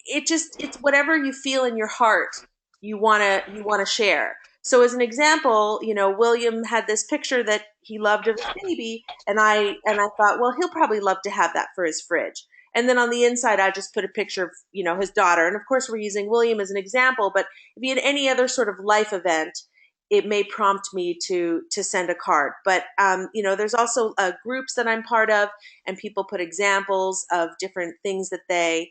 it's whatever you feel in your heart you want to share. So as an example, William had this picture that he loved of his baby, and I thought, well, he'll probably love to have that for his fridge. And then on the inside, I just put a picture of his daughter. And of course, we're using William as an example, but if he had any other sort of life event, it may prompt me to send a card. But there's also groups that I'm part of, and people put examples of different things that they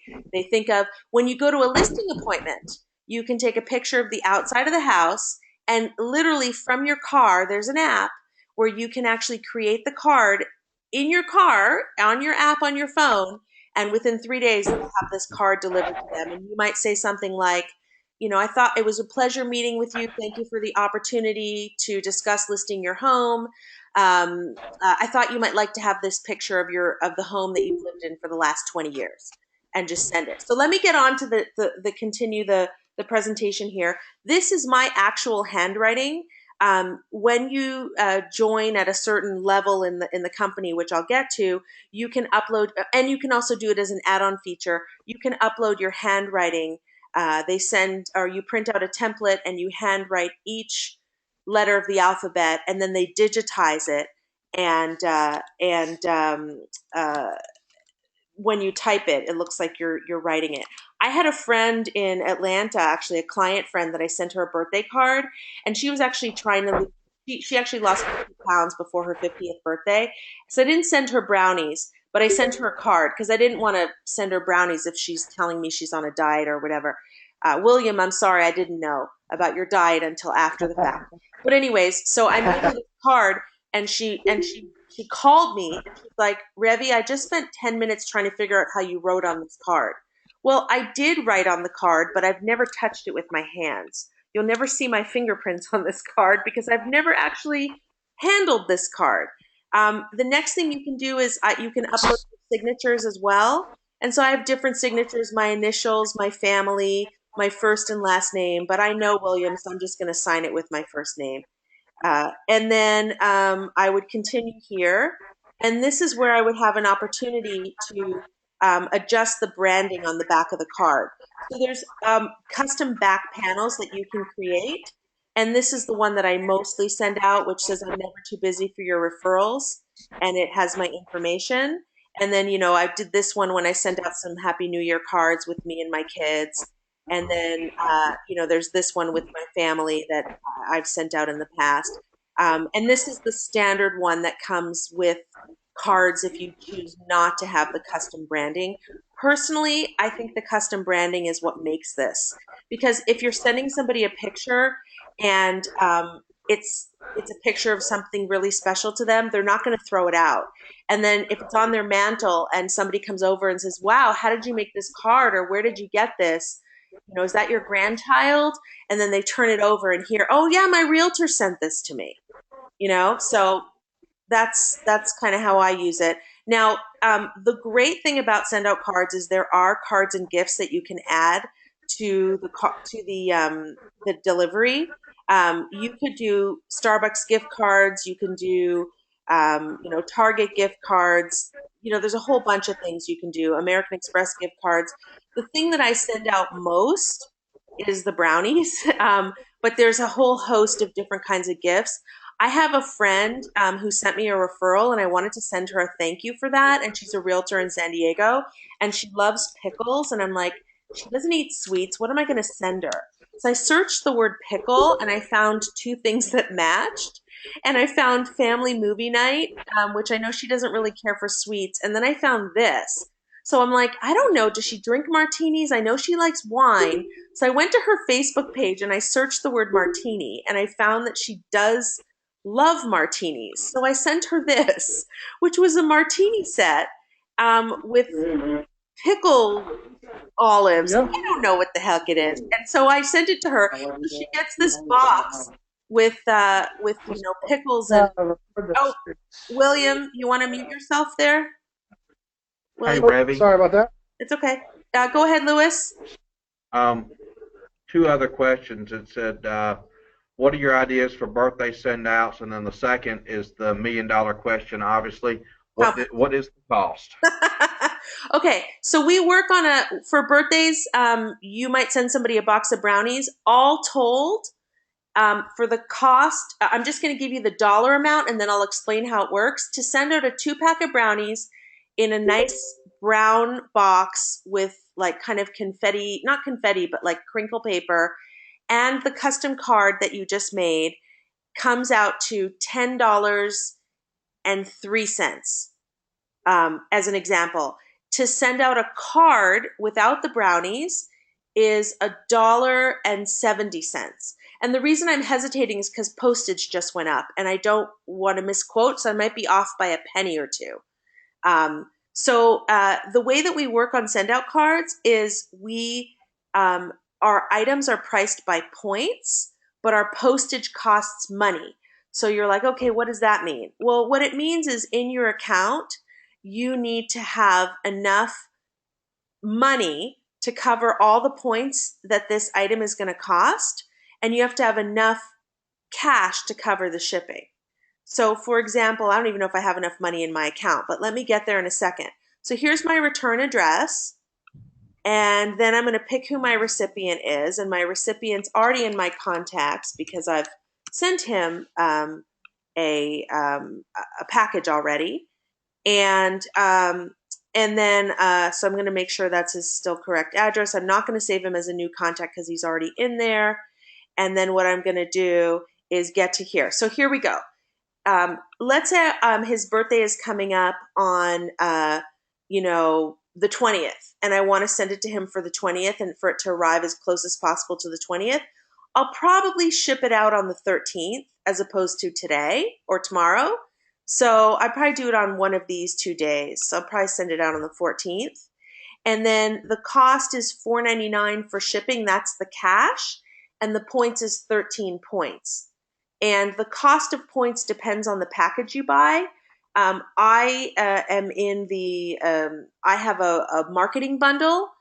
think of. When you go to a listing appointment, you can take a picture of the outside of the house, and literally from your car, there's an app where you can actually create the card in your car on your app on your phone, and within 3 days you'll have this card delivered to them. And you might say something like, I thought it was a pleasure meeting with you. Thank you for the opportunity to discuss listing your home. I thought you might like to have this picture of the home that you've lived in for the last 20 years, and just send it. So let me get on to the continue the presentation here. This is my actual handwriting. When you join at a certain level in the company, which I'll get to, you can upload, and you can also do it as an add-on feature. You can upload your handwriting. They send, or you print out a template and you handwrite each letter of the alphabet, and then they digitize it. And when you type it, it looks like you're writing it. I had a friend in Atlanta, actually a client friend, that I sent her a birthday card, and she was actually trying to. She actually lost 50 pounds before her 50th birthday, so I didn't send her brownies, but I sent her a card because I didn't want to send her brownies if she's telling me she's on a diet or whatever. William, I'm sorry, I didn't know about your diet until after the fact. But anyways, so I made her this card, and she she called me and she's like, Revy, I just spent 10 minutes trying to figure out how you wrote on this card. Well, I did write on the card, but I've never touched it with my hands. You'll never see my fingerprints on this card because I've never actually handled this card. The next thing you can do is you can upload signatures as well. And so I have different signatures, my initials, my family, my first and last name, but I know William, so I'm just going to sign it with my first name. And then I would continue here. And this is where I would have an opportunity to adjust the branding on the back of the card. So there's custom back panels that you can create. And this is the one that I mostly send out, which says I'm never too busy for your referrals. And it has my information. And then, I did this one when I sent out some Happy New Year cards with me and my kids. And then, there's this one with my family that I've sent out in the past. And this is the standard one that comes with cards if you choose not to have the custom branding. Personally, I think the custom branding is what makes this. Because if you're sending somebody a picture and it's a picture of something really special to them, they're not going to throw it out. And then if it's on their mantle and somebody comes over and says, wow, how did you make this card? Or where did you get this? Is that your grandchild? And then they turn it over and hear, oh yeah, my realtor sent this to me. So that's kind of how I use it. Now, the great thing about send out cards is there are cards and gifts that you can add to the delivery. You could do Starbucks gift cards. You can do Target gift cards. There's a whole bunch of things you can do. American Express gift cards. The thing that I send out most is the brownies, but there's a whole host of different kinds of gifts. I have a friend who sent me a referral, and I wanted to send her a thank you for that. And she's a realtor in San Diego, and she loves pickles. And I'm like, she doesn't eat sweets. What am I going to send her? So I searched the word pickle, and I found two things that matched. And I found family movie night, which I know she doesn't really care for sweets. And then I found this. So I'm like, I don't know. Does she drink martinis? I know she likes wine. So I went to her Facebook page and I searched the word martini, and I found that she does love martinis. So I sent her this, which was a martini set with pickled olives. Yep. I don't know what the heck it is. And so I sent it to her. So she gets this box with pickles and oh, William, you want to mute yourself there? Hey, William? Revy. Sorry about that. It's okay. Go ahead, Lewis. Two other questions. It said, what are your ideas for birthday send-outs? And then the second is the million-dollar question, obviously. What is the cost? Okay, so we work on for birthdays, you might send somebody a box of brownies. All told, for the cost, I'm just going to give you the dollar amount, and then I'll explain how it works. To send out a 2-pack of brownies in a nice brown box with like kind of confetti, not confetti, but like crinkle paper, and the custom card that you just made comes out to $10.03, as an example. To send out a card without the brownies is $1.70. And the reason I'm hesitating is because postage just went up, and I don't want to misquote, so I might be off by a penny or two. So the way that we work on send out cards is our items are priced by points, but our postage costs money. So you're like, okay, what does that mean? Well, what it means is in your account, you need to have enough money to cover all the points that this item is going to cost, and you have to have enough cash to cover the shipping. So for example, I don't even know if I have enough money in my account, but let me get there in a second. So here's my return address, and then I'm going to pick who my recipient is, and my recipient's already in my contacts because I've sent him a package already. And then so I'm going to make sure that's his still correct address. I'm not going to save him as a new contact because he's already in there. And then what I'm going to do is get to here. So here we go. Let's say his birthday is coming up on the 20th, and I want to send it to him for the 20th and for it to arrive as close as possible to the 20th. I'll probably ship it out on the 13th as opposed to today or tomorrow. So I probably do it on one of these 2 days. So I'll probably send it out on the 14th. And then the cost is $4.99 for shipping. That's the cash. And the points is 13 points. And the cost of points depends on the package you buy. I am in the, I have a marketing bundle,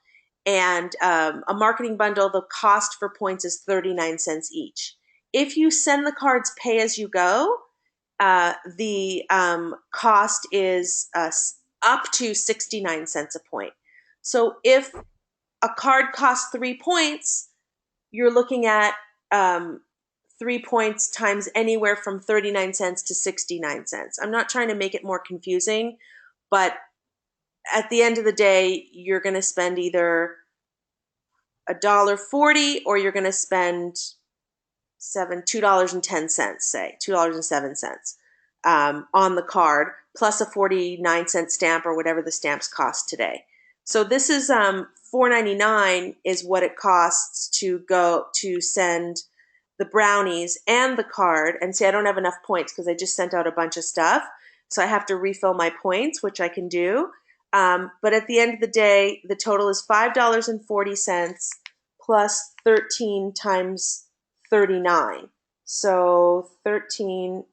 and a marketing bundle, the cost for points is 39 cents each. If you send the cards pay as you go, the cost is up to 69 cents a point. So if a card costs 3 points, you're looking at 3 points times anywhere from 39 cents to 69 cents. I'm not trying to make it more confusing, but at the end of the day, you're going to spend either $1.40 or you're going to spend $2.10, say $2.07 on the card, plus a 49-cent stamp or whatever the stamps cost today. So this is $4.99 is what it costs to go to send the brownies and the card. And see, I don't have enough points because I just sent out a bunch of stuff, so I have to refill my points, which I can do. But at the end of the day, the total is $5.40 plus 13 times 39. So 13,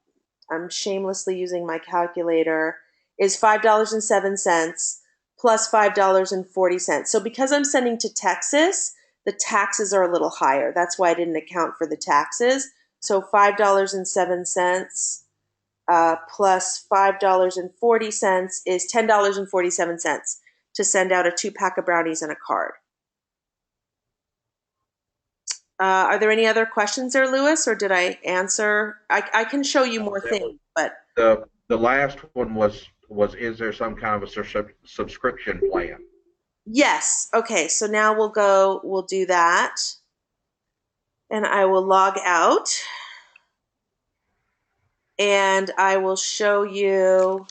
I'm shamelessly using my calculator, is $5.07 plus $5.40. So because I'm sending to Texas, the taxes are a little higher. That's why I didn't account for the taxes. So $5.07 plus $5.40 is $10.47 to send out a 2-pack of brownies and a card. Are there any other questions there, Lewis, or did I answer? I can show you more things, but The last one was is there some kind of a subscription plan? yes. Okay, so now we'll do that. And I will log out. And I will show you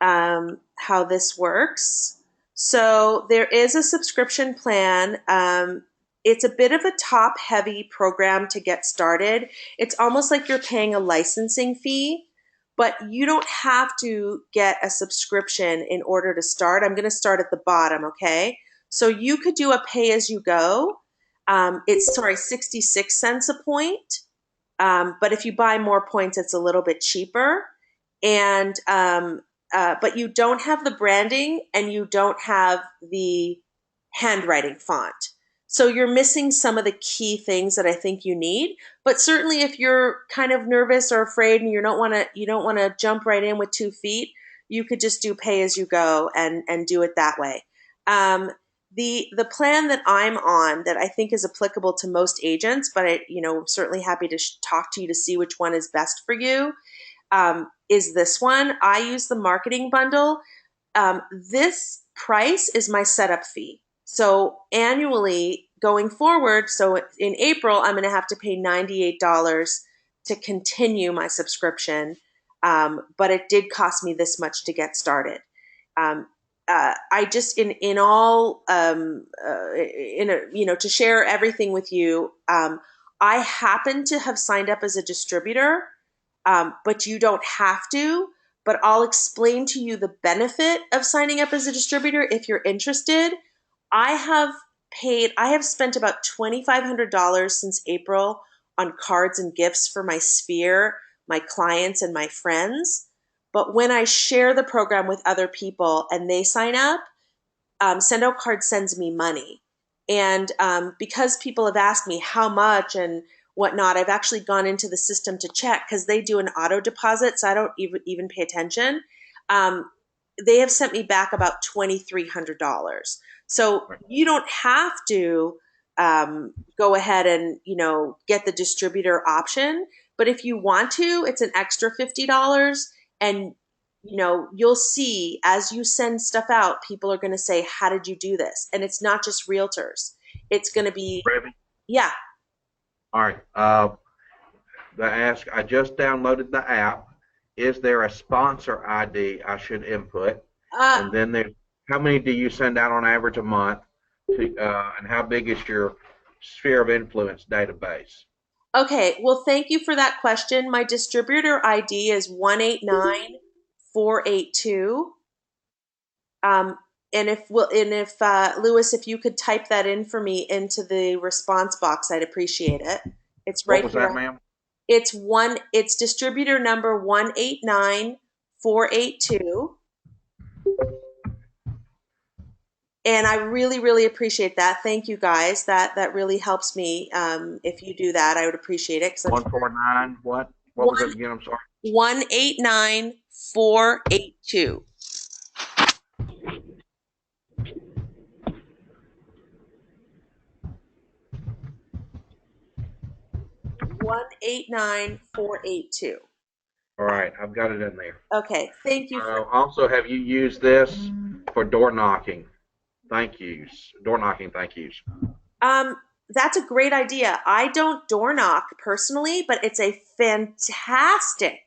how this works. So there is a subscription plan. It's a bit of a top-heavy program to get started. It's almost like you're paying a licensing fee, but you don't have to get a subscription in order to start. I'm going to start at the bottom, okay? So you could do a pay-as-you-go. It's 66 cents a point. But if you buy more points, it's a little bit cheaper. And but you don't have the branding and you don't have the handwriting font. So you're missing some of the key things that I think you need. But certainly, if you're kind of nervous or afraid and you don't want to jump right in with 2 feet, you could just do pay as you go and do it that way. The plan that I'm on that I think is applicable to most agents, but I'm certainly happy to talk to you to see which one is best for you, is this one. I use the marketing bundle. This price is my setup fee. So annually going forward, so in April, I'm going to have to pay $98 to continue my subscription. But it did cost me this much to get started. I just to share everything with you. I happen to have signed up as a distributor, but you don't have to. But I'll explain to you the benefit of signing up as a distributor if you're interested. I have spent about $2,500 since April on cards and gifts for my sphere, my clients, and my friends. But when I share the program with other people and they sign up, Send Out Card sends me money. And because people have asked me how much and whatnot, I've actually gone into the system to check because they do an auto deposit, so I don't even pay attention. They have sent me back about $2,300. So you don't have to go ahead and get the distributor option, but if you want to, it's an extra $50. And you'll see as you send stuff out, people are going to say, "How did you do this?" And it's not just realtors. It's going to be, Revy? yeah. All right. I just downloaded the app. Is there a sponsor ID I should input? And then how many do you send out on average a month? And how big is your sphere of influence database? Okay, well, thank you for that question. My distributor ID is 189482. Um, and if Lewis, if you could type that in for me into the response box, I'd appreciate it. It's What right was here. that, ma'am? It's distributor number 189482. And I really, really appreciate that. Thank you guys. That really helps me. If you do that, I would appreciate it. 149. What? What was it again? I'm sorry. 189482. 189482. All right, I've got it in there. Okay, thank you. Also, have you used this for door knocking? Thank yous. Door knocking thank yous. That's a great idea. I don't door knock personally, but it's a fantastic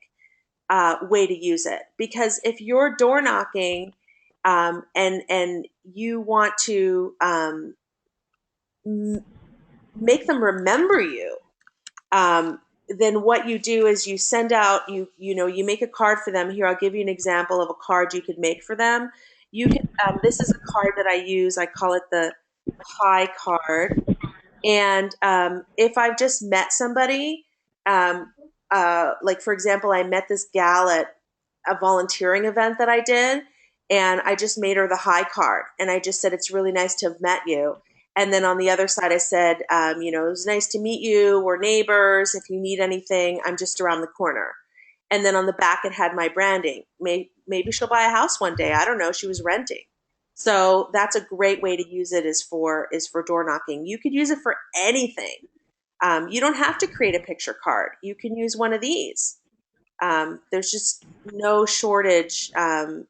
way to use it, because if you're door knocking and you want to make them remember you, then what you do is you send out, you make a card for them. Here, I'll give you an example of a card you could make for them. You can. This is a card that I use. I call it the Hi card. And if I've just met somebody, like for example, I met this gal at a volunteering event that I did, and I just made her the Hi card, and I just said, "It's really nice to have met you." And then on the other side, I said, "It was nice to meet you. We're neighbors. If you need anything, I'm just around the corner." And then on the back, it had my branding. Maybe she'll buy a house one day. I don't know. She was renting. So that's a great way to use it, is for door knocking. You could use it for anything. You don't have to create a picture card. You can use one of these. There's just no shortage of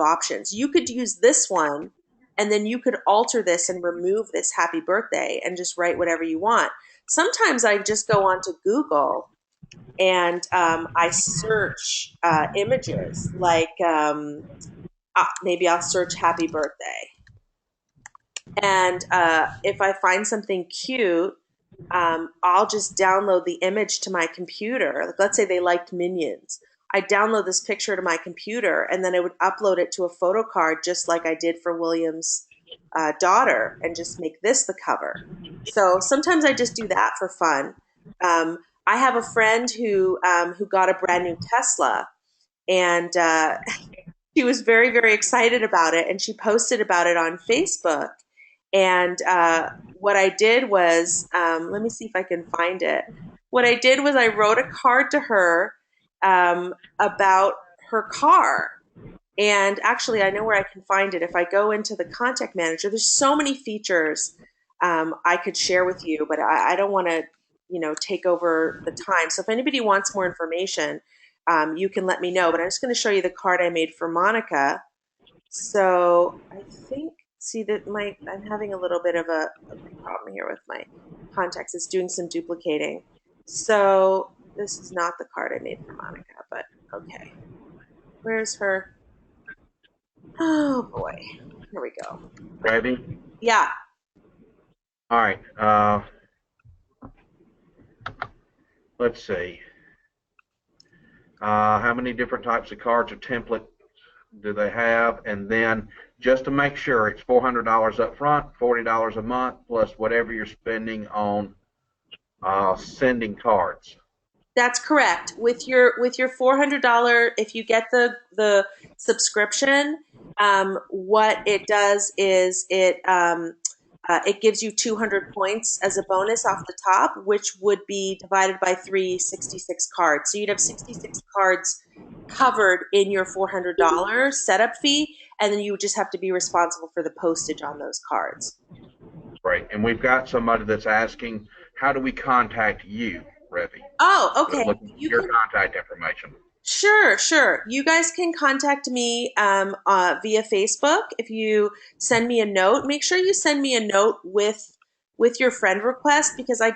options. You could use this one, and then you could alter this and remove this happy birthday and just write whatever you want. Sometimes I just go onto Google and I search images, like maybe I'll search happy birthday. And if I find something cute, I'll just download the image to my computer. Like, let's say they liked Minions. I download this picture to my computer, and then I would upload it to a photo card, just like I did for William's daughter, and just make this the cover. So sometimes I just do that for fun. I have a friend who got a brand new Tesla, and she was very, very excited about it, and she posted about it on Facebook. And what I did was, let me see if I can find it. What I did was I wrote a card to her about her car. And actually, I know where I can find it. If I go into the contact manager, there's so many features I could share with you, but I don't want to, take over the time. So if anybody wants more information, you can let me know. But I'm just going to show you the card I made for Monica. So I think, see that I'm having a little bit of a problem here with my contacts. It's doing some duplicating. So this is not the card I made for Monica, but okay. Where's her? Oh boy. Here we go. Ready? Yeah. All right. Let's see. How many different types of cards or template do they have? And then just to make sure, it's $400 up front, $40 a month, plus whatever you're spending on sending cards. That's correct. With your $400, if you get the subscription, what it does is it gives you 200 points as a bonus off the top, which would be divided by 366 cards. So you'd have 66 cards covered in your $400 setup fee, and then you would just have to be responsible for the postage on those cards. Right. And we've got somebody that's asking, how do we contact you, Revy? Oh, okay. Your contact information. Sure. You guys can contact me via Facebook. If you send me a note, make sure you send me a note with your friend request, because I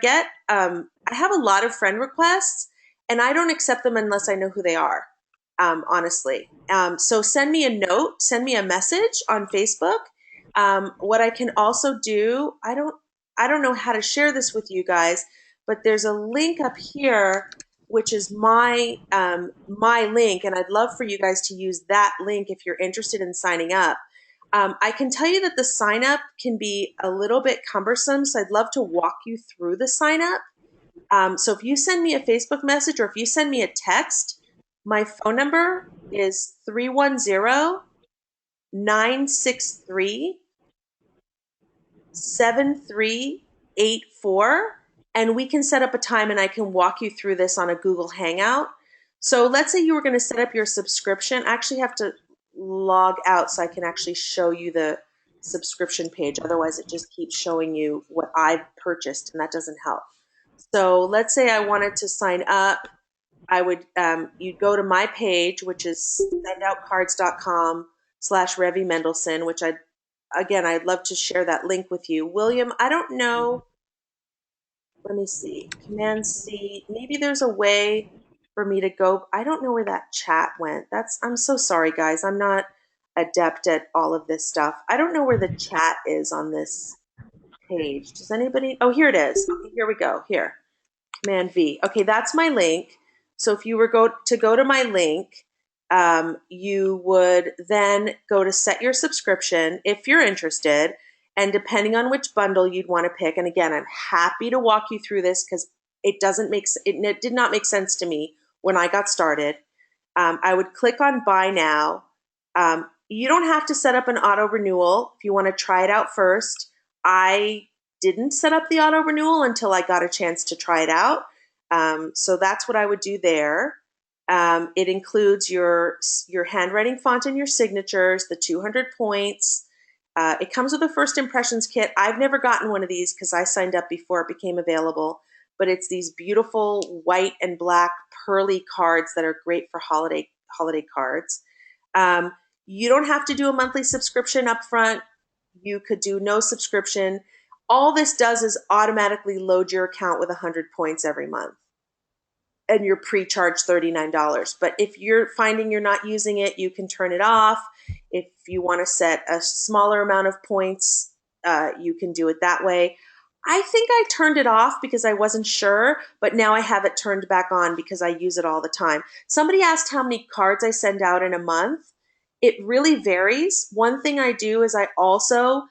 have a lot of friend requests, and I don't accept them unless I know who they are, honestly. So send me a note, send me a message on Facebook. What I can also do, I don't know how to share this with you guys, but there's a link up here, which is my link, and I'd love for you guys to use that link if you're interested in signing up. I can tell you that the sign up can be a little bit cumbersome, so I'd love to walk you through the sign up. So if you send me a Facebook message or if you send me a text, my phone number is 310-963-7384, and we can set up a time and I can walk you through this on a Google Hangout. So let's say you were going to set up your subscription. I actually have to log out so I can actually show you the subscription page. Otherwise, it just keeps showing you what I've purchased, and that doesn't help. So let's say I wanted to sign up. I would, you'd go to my page, which is sendoutcards.com/Revy Mendelson, which I'd love to share that link with you. William, I don't know. Let me see. Command C. Maybe there's a way for me to go. I don't know where that chat went. I'm so sorry, guys. I'm not adept at all of this stuff. I don't know where the chat is on this page. Does anybody? Oh, here it is. Okay, here we go. Here. Command V. Okay, that's my link. So if you were go to my link, you would then go to set your subscription if you're interested, and depending on which bundle you'd want to pick. And again, I'm happy to walk you through this because it did not make sense to me when I got started. I would click on Buy Now. You don't have to set up an auto renewal if you want to try it out first. I didn't set up the auto renewal until I got a chance to try it out. So that's what I would do there. It includes your handwriting font and your signatures, the 200 points. It comes with a first impressions kit. I've never gotten one of these because I signed up before it became available, but it's these beautiful white and black pearly cards that are great for holiday cards. You don't have to do a monthly subscription up front. You could do no subscription. All this does is automatically load your account with 100 points every month, and you're pre-charged $39. But if you're finding you're not using it, you can turn it off. If you want to set a smaller amount of points, you can do it that way. I think I turned it off because I wasn't sure, but now I have it turned back on because I use it all the time. Somebody asked how many cards I send out in a month. It really varies. One thing I do is I also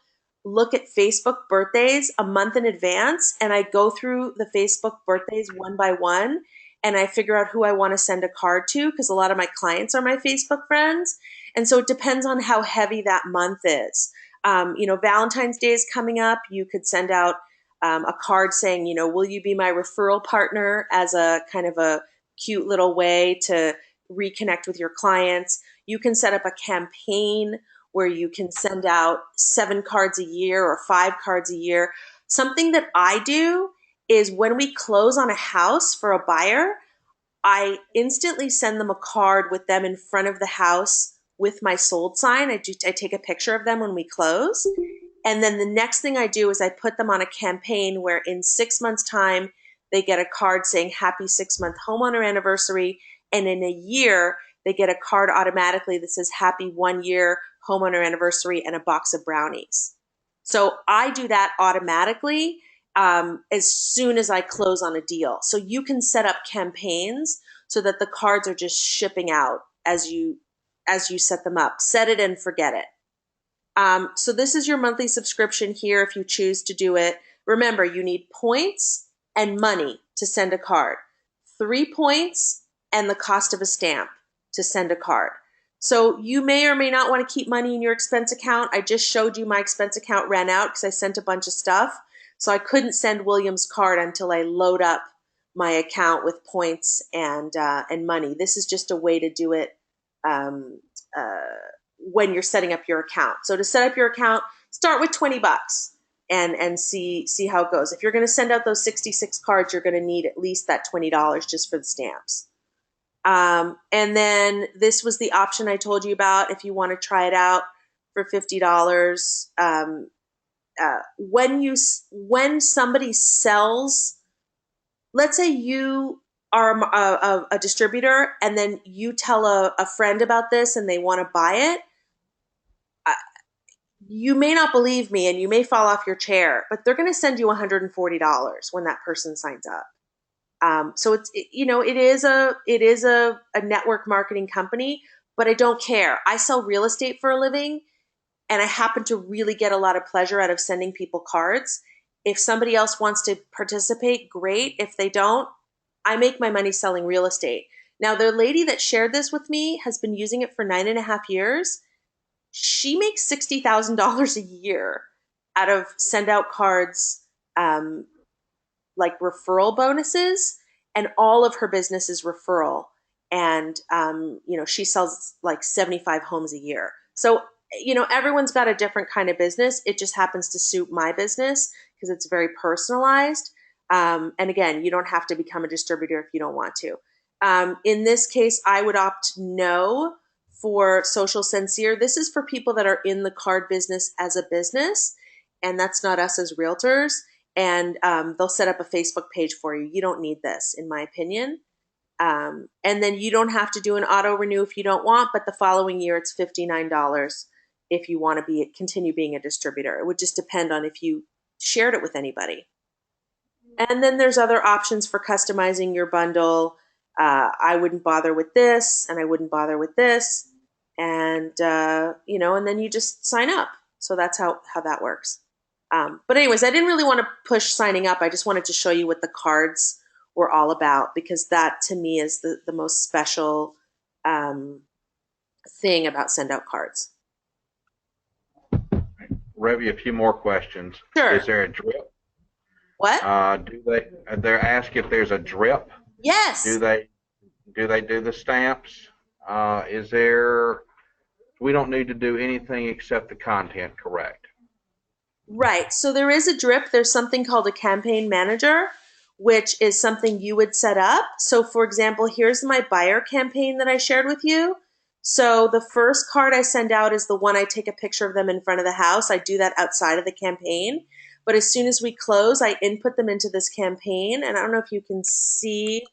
look at Facebook birthdays a month in advance, and I go through the Facebook birthdays one by one, and I figure out who I want to send a card to because a lot of my clients are my Facebook friends. And so it depends on how heavy that month is. Valentine's Day is coming up. You could send out a card saying, will you be my referral partner, as a kind of a cute little way to reconnect with your clients. You can set up a campaign where you can send out 7 cards a year or 5 cards a year. Something that I do is when we close on a house for a buyer, I instantly send them a card with them in front of the house with my sold sign. I take a picture of them when we close. And then the next thing I do is I put them on a campaign where in 6 months' time, they get a card saying happy 6-month homeowner anniversary. And in a year, they get a card automatically that says happy 1-year homeowner anniversary and a box of brownies. So I do that automatically as soon as I close on a deal. So you can set up campaigns so that the cards are just shipping out as you set them up. Set it and forget it. So this is your monthly subscription here if you choose to do it. Remember, you need points and money to send a card. 3 points and the cost of a stamp to send a card. So you may or may not want to keep money in your expense account. I just showed you my expense account ran out because I sent a bunch of stuff. So I couldn't send William's card until I load up my account with points and money. This is just a way to do it when you're setting up your account. So to set up your account, start with $20 and see how it goes. If you're going to send out those 66 cards, you're going to need at least that $20 just for the stamps. And then this was the option I told you about if you want to try it out for $50. When somebody sells, let's say you are a distributor and then you tell a friend about this and they want to buy it, you may not believe me and you may fall off your chair, but they're going to send you $140 when that person signs up. So it is a network marketing company, but I don't care. I sell real estate for a living, and I happen to really get a lot of pleasure out of sending people cards. If somebody else wants to participate, great. If they don't, I make my money selling real estate. Now, the lady that shared this with me has been using it for 9.5 years. She makes $60,000 a year out of send out cards, um, like referral bonuses, and all of her business is referral. And she sells like 75 homes a year. So everyone's got a different kind of business. It just happens to suit my business because it's very personalized. And again, you don't have to become a distributor if you don't want to. In this case, I would opt no for Social Sincere. This is for people that are in the card business as a business, and that's not us as realtors. And they'll set up a Facebook page for you. You don't need this, in my opinion. And then you don't have to do an auto renew if you don't want, but the following year it's $59 if you want to continue being a distributor. It would just depend on if you shared it with anybody. And then there's other options for customizing your bundle. I wouldn't bother with this, and I wouldn't bother with this, and then you just sign up. So that's how that works. But anyways, I didn't really want to push signing up. I just wanted to show you what the cards were all about, because that to me is the most special thing about send out cards. Revy, a few more questions. Sure. Is there a drip? What? They're asked if there's a drip. Yes. Do they do the stamps? We don't need to do anything except the content, correct? Right. So there is a drip. There's something called a campaign manager, which is something you would set up. So for example, here's my buyer campaign that I shared with you. So the first card I send out is the one I take a picture of them in front of the house. I do that outside of the campaign. But as soon as we close, I input them into this campaign. And I don't know if you can see.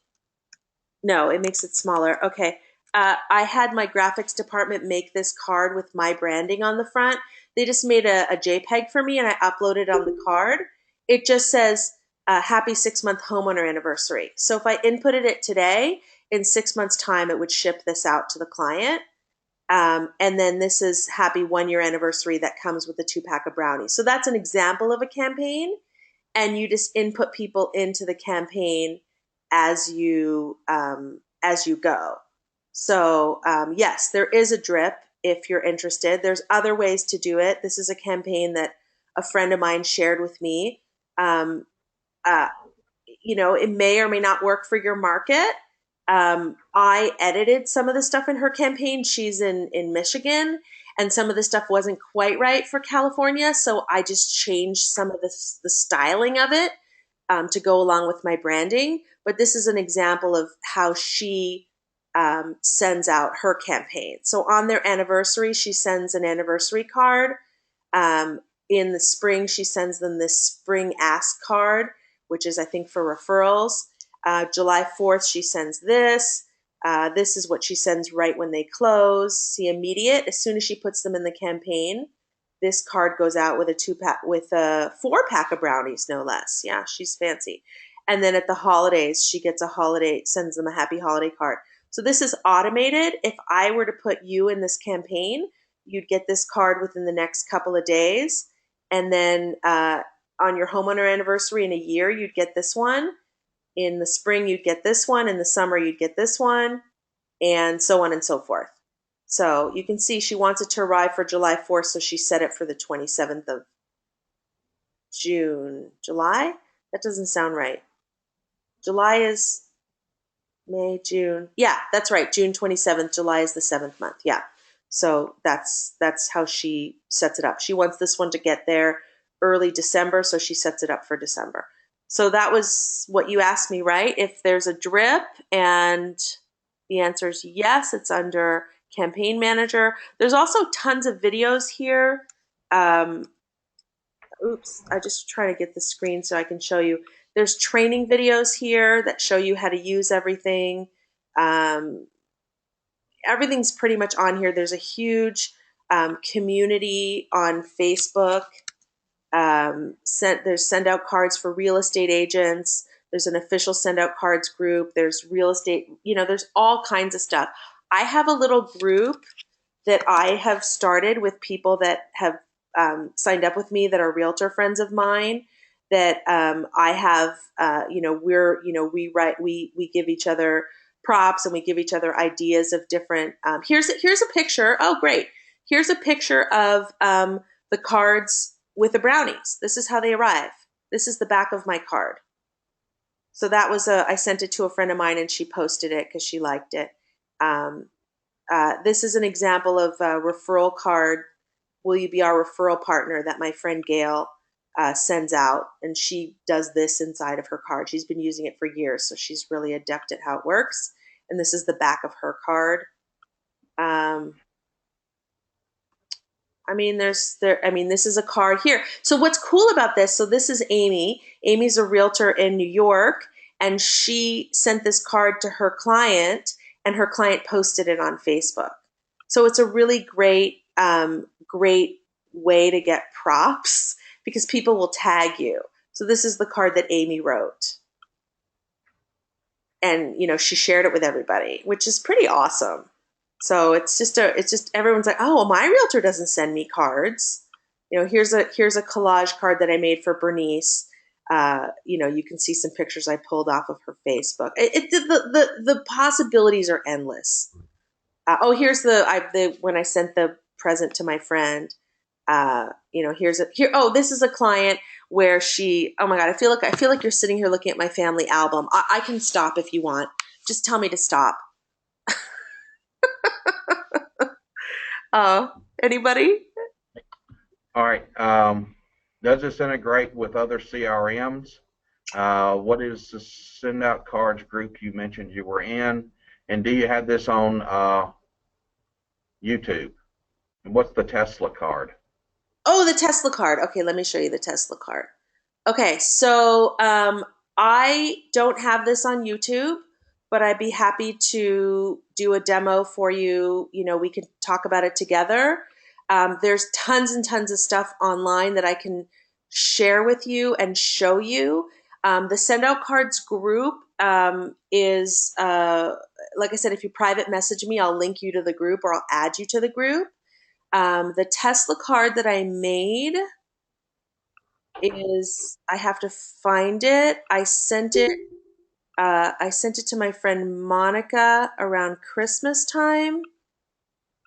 No, it makes it smaller. Okay. I had my graphics department make this card with my branding on the front. They just made a JPEG for me and I uploaded on the card. It just says, happy 6-month homeowner anniversary. So if I inputted it today, in 6 months' time, it would ship this out to the client. And then this is happy 1-year anniversary that comes with a 2-pack of brownies. So that's an example of a campaign. And you just input people into the campaign as you go. So yes, there is a drip if you're interested. There's other ways to do it. This is a campaign that a friend of mine shared with me. It may or may not work for your market. I edited some of the stuff in her campaign. She's in Michigan, and some of the stuff wasn't quite right for California. So I just changed some of the styling of it to go along with my branding. But this is an example of how she sends out her campaign. So on their anniversary, she sends an anniversary card. In the spring, she sends them this spring ask card, which is, I think, for referrals. July 4th, she sends this. This is what she sends right when they close. See, immediate. As soon as she puts them in the campaign, this card goes out with a 4-pack of brownies, no less. Yeah, she's fancy. And then at the holidays, she gets sends them a happy holiday card. So this is automated. If I were to put you in this campaign, you'd get this card within the next couple of days. And then on your homeowner anniversary in a year, you'd get this one. In the spring, you'd get this one. In the summer, you'd get this one, and so on and so forth. So you can see she wants it to arrive for July 4th, so she set it for the 27th of June. July? That doesn't sound right. July is May, June. Yeah, that's right. June 27th. July is the 7th month. Yeah. So that's how she sets it up. She wants this one to get there early December, so she sets it up for December. So that was what you asked me, right? If there's a drip, and the answer is yes, it's under Campaign Manager. There's also tons of videos here. Oops, I just try to get the screen so I can show you. There's training videos here that show you how to use everything. Everything's pretty much on here. There's a huge community on Facebook. There's send out cards for real estate agents. There's an official send out cards group. There's real estate, there's all kinds of stuff. I have a little group that I have started with people that have signed up with me that are realtor friends of mine. That I have, we give each other props and we give each other ideas of different. Here's a picture. Oh, great! Here's a picture of the cards with the brownies. This is how they arrive. This is the back of my card. So that was I sent it to a friend of mine and she posted it because she liked it. This is an example of a referral card. Will you be our referral partner that my friend Gail sends out? And she does this inside of her card. She's been using it for years, so she's really adept at how it works. And this is the back of her card. This is a card here. So what's cool about this, so this is Amy. Amy's a realtor in New York, and she sent this card to her client, and her client posted it on Facebook. So it's a really great way to get props because people will tag you. So this is the card that Amy wrote. And, she shared it with everybody, which is pretty awesome. So it's just everyone's like, oh, well, my realtor doesn't send me cards. Here's a collage card that I made for Bernice. You can see some pictures I pulled off of her Facebook. The possibilities are endless. Here's when I sent the present to my friend. This is a client where she. Oh my God, I feel like you're sitting here looking at my family album. I can stop if you want. Just tell me to stop. Anybody? All right. Does this integrate with other CRMs? What is the send out cards group you mentioned you were in? And do you have this on YouTube? And what's the Tesla card? Oh, the Tesla card. Okay, let me show you the Tesla card. Okay, so I don't have this on YouTube, but I'd be happy to do a demo for you. We could talk about it together. There's tons and tons of stuff online that I can share with you and show you. The Send Out Cards group is, like I said, if you private message me, I'll link you to the group or I'll add you to the group. The Tesla card that I made is, I have to find it. I sent it to my friend Monica around Christmas time,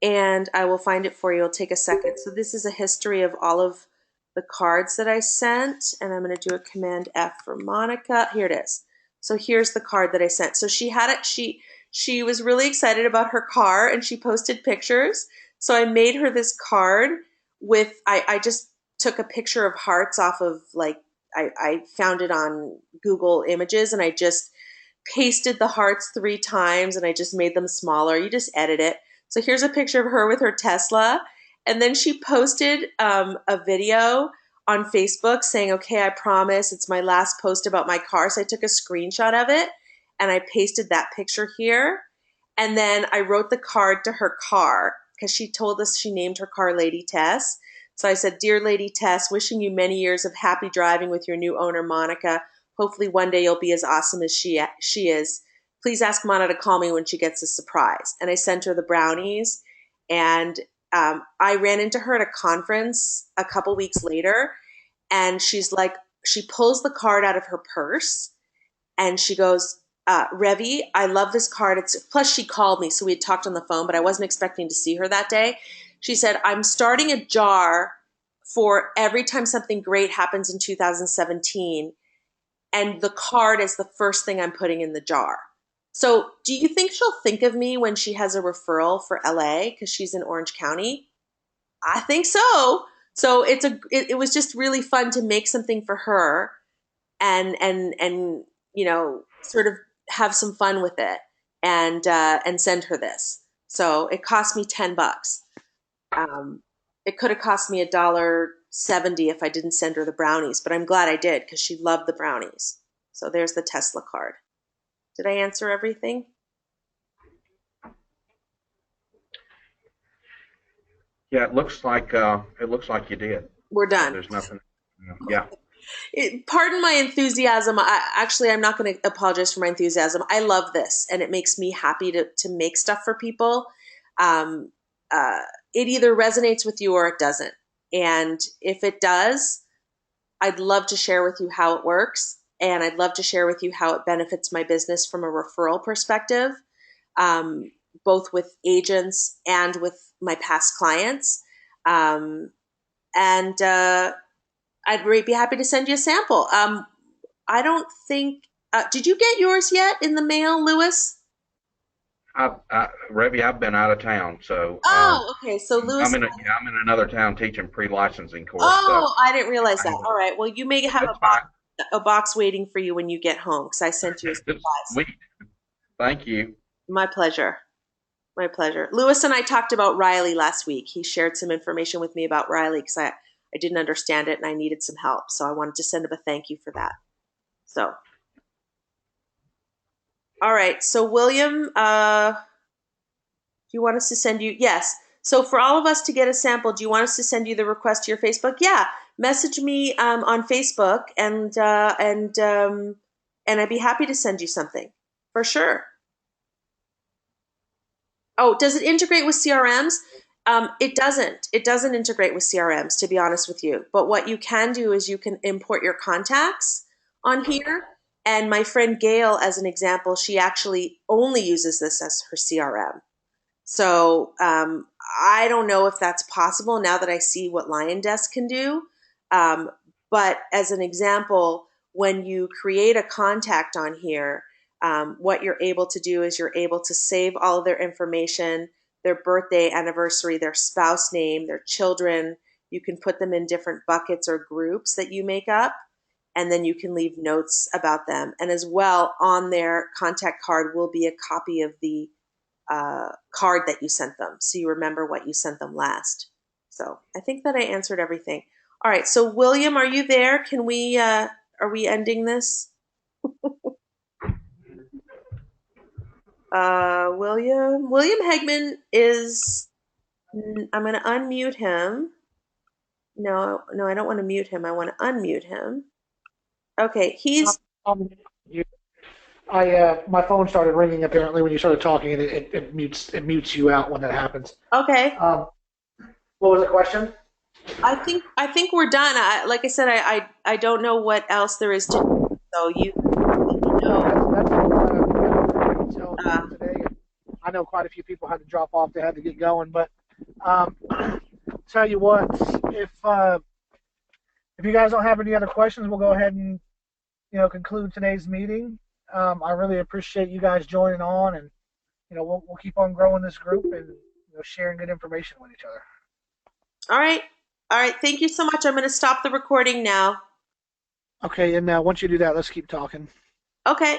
and I will find it for you. It'll take a second. So this is a history of all of the cards that I sent, and I'm going to do a Command F for Monica. Here it is. So here's the card that I sent. So she had it. She was really excited about her car, and she posted pictures. So I made her this card with, I just took a picture of hearts off of, I found it on Google Images, and I just pasted the hearts 3 times, and I just made them smaller. You just edit it. So here's a picture of her with her Tesla. And then she posted a video on Facebook saying, okay, I promise it's my last post about my car. So I took a screenshot of it and I pasted that picture here. And then I wrote the card to her car because she told us she named her car Lady Tess. So I said, Dear Lady Tess, wishing you many years of happy driving with your new owner, Monica. Hopefully one day you'll be as awesome as she is. Please ask Monica to call me when she gets a surprise. And I sent her the brownies. And I ran into her at a conference a couple weeks later. And she's like, she pulls the card out of her purse. And she goes, Revy, I love this card. Plus she called me. So we had talked on the phone, but I wasn't expecting to see her that day. She said, I'm starting a jar for every time something great happens in 2017. And the card is the first thing I'm putting in the jar. So do you think she'll think of me when she has a referral for LA because she's in Orange County? I think so. So it was just really fun to make something for her and sort of have some fun with it and send her this. So it cost me $10. It could have cost me $1.70 if I didn't send her the brownies, but I'm glad I did because she loved the brownies. So there's the Tesla card. Did I answer everything? Yeah, it looks like you did. We're done. There's nothing. Yeah. Pardon my enthusiasm. I'm not going to apologize for my enthusiasm. I love this, and it makes me happy to make stuff for people. Um, it either resonates with you or it doesn't. And if it does, I'd love to share with you how it works, and I'd love to share with you how it benefits my business from a referral perspective, both with agents and with my past clients. And I'd be happy to send you a sample. I don't think. Did you get yours yet in the mail, Lewis? Revy, I've been out of town, so Oh, okay. So Lewis. I'm in another town teaching pre-licensing course. Oh, So I didn't realize that. All right. Well, you may have that's fine. a box waiting for you when you get home because I sent you a surprise. Sweet. Thank you. My pleasure. My pleasure. Lewis and I talked about Riley last week. He shared some information with me about Riley because I didn't understand it and I needed some help. So I wanted to send him a thank you for that. So, all right. So William, do you want us to send you? Yes. So for all of us to get a sample, do you want us to send you the request to your Facebook? Yeah. Message me on Facebook and I'd be happy to send you something for sure. Oh, does it integrate with CRMs? It doesn't. It doesn't integrate with CRMs, to be honest with you. But what you can do is you can import your contacts on here. And my friend Gail, as an example, she actually only uses this as her CRM. So I don't know if that's possible now that I see what LionDesk can do. But as an example, when you create a contact on here, what you're able to do is you're able to save all of their information, their birthday, anniversary, their spouse name, their children. You can put them in different buckets or groups that you make up, and then you can leave notes about them. And as well, on their contact card will be a copy of the card that you sent them, so you remember what you sent them last. So I think that I answered everything. All right. So William, are you there? Can we? Are we ending this? William Hegman is. I'm going to unmute him. No, I don't want to mute him. I want to unmute him. Okay, he's. My phone started ringing apparently when you started talking, and it mutes you out when that happens. Okay. What was the question? I think we're done. Like I said, I don't know what else there is to do. So you know. That's all today. I know quite a few people had to drop off. They had to get going, but tell you what, if you guys don't have any other questions, we'll go ahead and conclude today's meeting. I really appreciate you guys joining on, and we'll keep on growing this group and sharing good information with each other. All right. Thank you so much. I'm going to stop the recording now. Okay, and once you do that, let's keep talking. Okay.